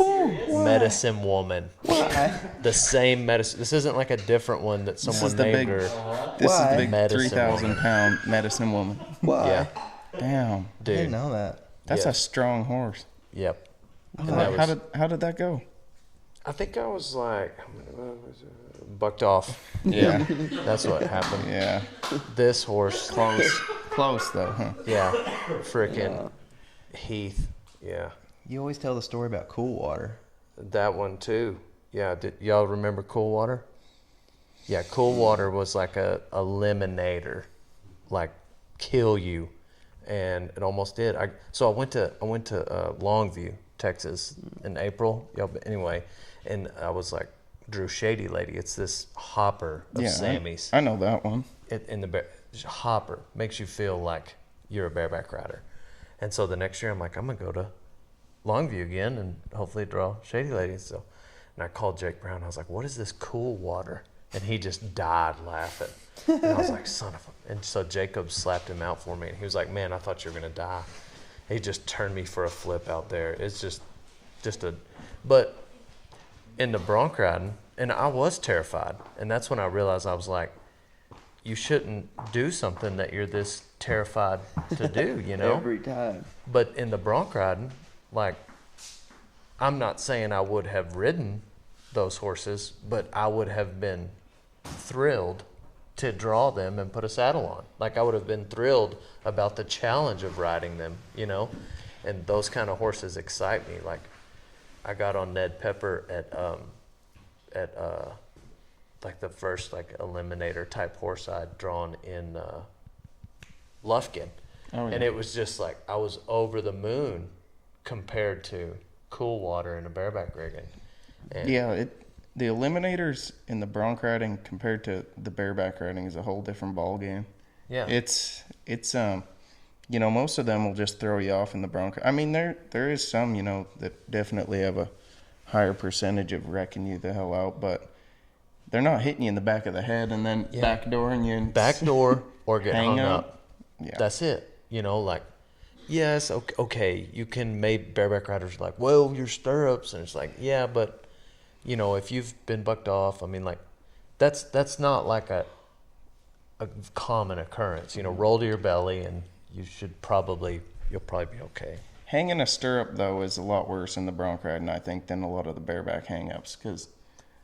Medicine Woman. The same medicine. This isn't like a different one that This someone is the named big. her. This is Why? the big Medicine 3,000-pound medicine woman. Why? Yeah, Damn. I didn't dude. know that. That's Yeah. a strong horse. Yep. And How, that was, how did that go? I think I was like bucked off. Yeah. That's what happened. Yeah. This horse, Close though, huh? yeah, freaking Heath. Yeah, You always tell the story about Cool Water. that one too. Yeah, did y'all remember Cool Water? Yeah, Cool Water was like a eliminator, like kill you, and it almost did. So I went to Longview, Texas in April. Anyway, and I was like, Drew Shady Lady. It's this hopper of Sammy's. I know that one. In the hopper makes you feel like you're a bareback rider. And so the next year I'm like, I'm gonna go to Longview again and hopefully draw Shady Lady. So, and I called Jake Brown. I was like, what is this Cool Water? And he just died laughing. And I was like, son of a. And so Jacob slapped him out for me. And he was like, man, I thought you were gonna die. He just turned me for a flip out there. It's just but in the bronc riding, and I was terrified. And that's when I realized I was like, you shouldn't do something that you're this terrified to do, you know? Every time. But in the bronc riding, like, I'm not saying I would have ridden those horses, but I would have been thrilled to draw them and put a saddle on. Like, I would have been thrilled about the challenge of riding them, you know? And those kind of horses excite me. Like, I got on Ned Pepper at like the first like eliminator type horse I'd drawn in Lufkin. Oh, yeah. And it was just like I was over the moon compared to Cool Water and a bareback rigging. And The eliminators in the bronc riding compared to the bareback riding is a whole different ball game. yeah, It's you know, most of them will just throw you off in the bronc. I mean, there is some, you know, that definitely have a higher percentage of wrecking you the hell out, but they're not hitting you in the back of the head and then backdooring you and backdoor or get hang hung up. up. Yeah. That's it. You know, like, yes, okay, you can make bareback riders like, well, your stirrups, and it's like, yeah, but you know, if you've been bucked off, I mean, like, that's not like a common occurrence. You know, roll to your belly, and you'll probably be okay. Hanging a stirrup, though, is a lot worse in the bronc riding, I think, than a lot of the bareback hang-ups, because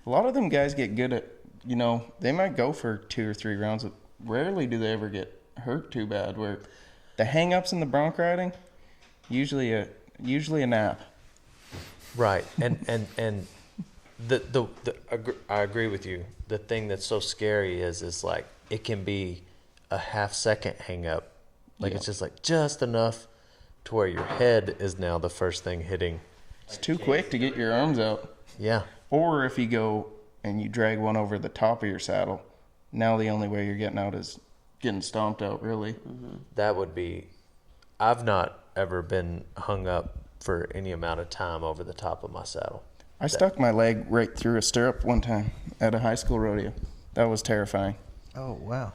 a lot of them guys get good at, you know, they might go for 2 or 3 rounds, but rarely do they ever get hurt too bad, where the hang-ups in the bronc riding, usually a nap. Right, and I agree with you. The thing that's so scary is like it can be a half-second hang-up, like it's just like just enough to where your head is now the first thing hitting. It's too quick to get your arms out. Yeah, Or if you go and you drag one over the top of your saddle, now the only way you're getting out is getting stomped out, really. that would be. I've not ever been hung up for any amount of time over the top of my saddle. I stuck my leg right through a stirrup one time at a high school rodeo. That was terrifying. Oh, wow.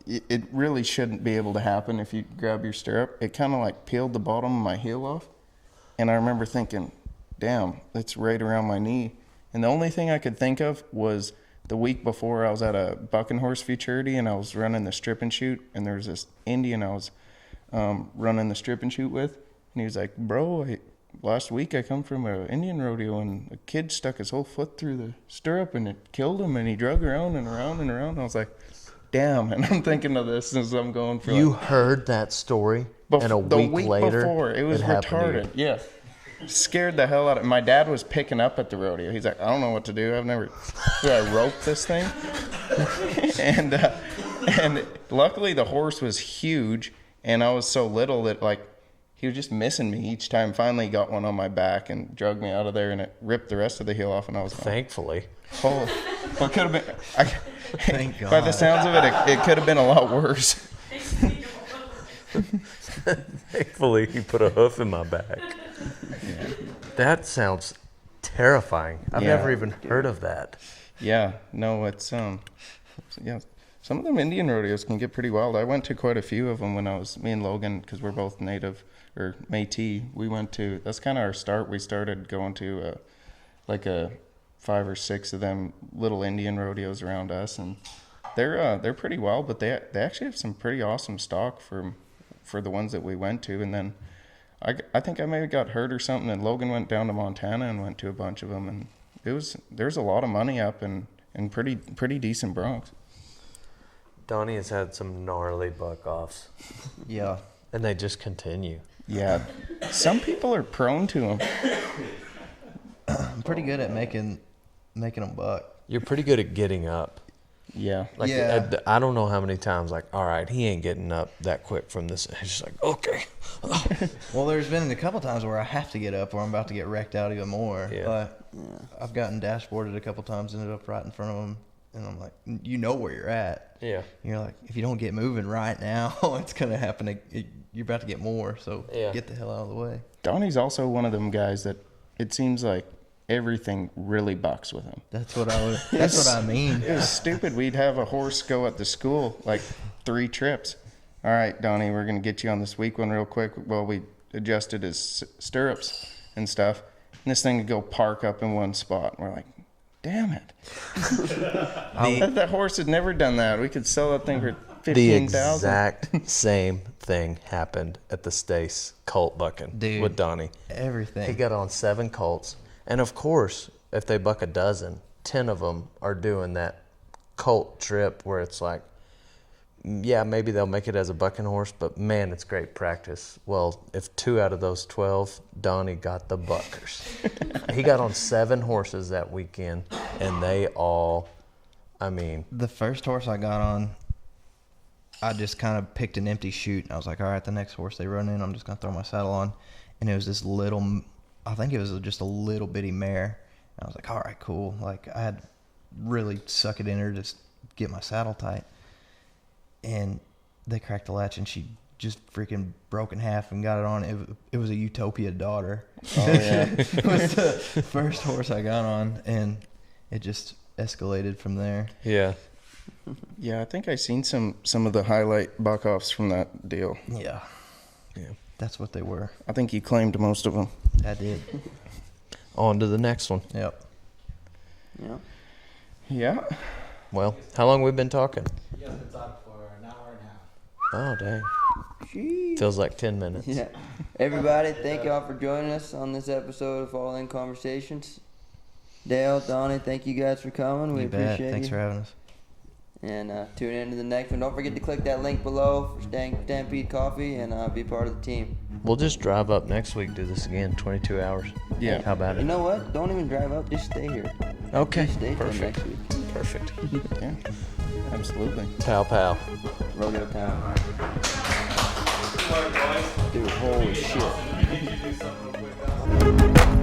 It really shouldn't be able to happen if you grab your stirrup. It kind of like peeled the bottom of my heel off. And I remember thinking, damn, it's right around my knee. And the only thing I could think of was the week before I was at a bucking horse futurity and I was running the strip and shoot. And there was this Indian I was running the strip and shoot with. And he was like, bro, last week I come from an Indian rodeo and a kid stuck his whole foot through the stirrup and it killed him and he drug around and around and around. And I was like, damn. And I'm thinking of this as I'm going for You heard that story, and a the week later, before, it was happened to you. retarded. Yeah. Scared the hell out of my dad was picking up at the rodeo. He's like, I don't know what to do. Do I rope this thing? and luckily the horse was huge and I was so little that like he was just missing me each time. Finally he got one on my back and dragged me out of there and it ripped the rest of the heel off and I was like, Thankfully. oh, well, it could have been, Thank God. by the sounds of it could have been a lot worse. Thankfully, he put a hoof in my back. That sounds terrifying. I've Yeah. never even heard of that. Yeah, no, it's yeah. Some of them Indian rodeos can get pretty wild. I went to quite a few of them when me and Logan, because we're both native or Métis. We went to. That's kind of our start. We started going to like a 5 or 6 of them little Indian rodeos around us, and they're pretty wild. But they actually have some pretty awesome stock for the ones that we went to. And then I think I maybe got hurt or something, and Logan went down to Montana and went to a bunch of them, and there's a lot of money up and pretty decent broncs. Donnie has had some gnarly buck offs, Yeah. and they just continue. Yeah, some people are prone to them. I'm pretty good at making them buck. You're pretty good at getting up. Yeah, Like, Yeah. I don't know how many times, like, all right, he ain't getting up that quick from this. He's just like, okay. Well, there's been a couple times where I have to get up or I'm about to get wrecked out even more. Yeah. But I've gotten dashboarded a couple times, ended up right in front of them, and I'm like, you know where you're at. Yeah. You're like, if you don't get moving right now, it's going to happen. You're about to get more, so Yeah. get the hell out of the way. Donnie's also one of them guys that it seems like everything really bucks with him. That's what I mean. It was stupid. We'd have a horse go at the school like 3 trips. All right, Donnie, we're gonna get you on this weak one real quick. Well, we adjusted his stirrups and stuff, and this thing would go park up in one spot. And we're like, damn it! That horse had never done that. We could sell that thing for The 15,000. exact same thing happened at the Stace colt bucking Dude. with Donnie. Everything. He got on 7 colts. And of course, if they buck a dozen, 10 of them are doing that colt trip where it's like, yeah, maybe they'll make it as a bucking horse, but man, it's great practice. Well, if 2 out of those 12, Donnie got the buckers. He got on 7 horses that weekend, and they all, I mean, The first horse I got on, I just kind of picked an empty chute. And I was like, all right, the next horse they run in, I'm just going to throw my saddle on. And it was this little, I think it was just a little bitty mare. And I was like, all right, cool. Like, I had to really suck it in her to get my saddle tight. And they cracked the latch, and she just freaking broke in half and got it on. It was a Utopia daughter. Oh yeah. It was the first horse I got on, and it just escalated from there. yeah. Yeah, I think I seen some of the highlight buck offs from that deal. Yeah. Yeah. That's what they were. I think you claimed most of them. I did. On to the next one. Yep. Yeah. Yeah. Well, how long we been talking? You guys been talking for an hour and a half. Oh, dang. Jeez. Feels like 10 minutes. Yeah. Everybody, thank y'all for joining us on this episode of All In Conversations. Dale, Donnie, thank you guys for coming. We You bet. appreciate Thanks you. for having us. And tune in to the next one. Don't forget to click that link below for Stampede Coffee and be part of the team. We'll just drive up next week, do this again, 22 hours. Yeah. How about You it? know what? Don't even drive up. Just stay here. Okay. Just stay till Perfect. next week. Perfect. Yeah. Absolutely. Pow, pow. Rodeo Town. Dude, holy shit. You need to do something real quick.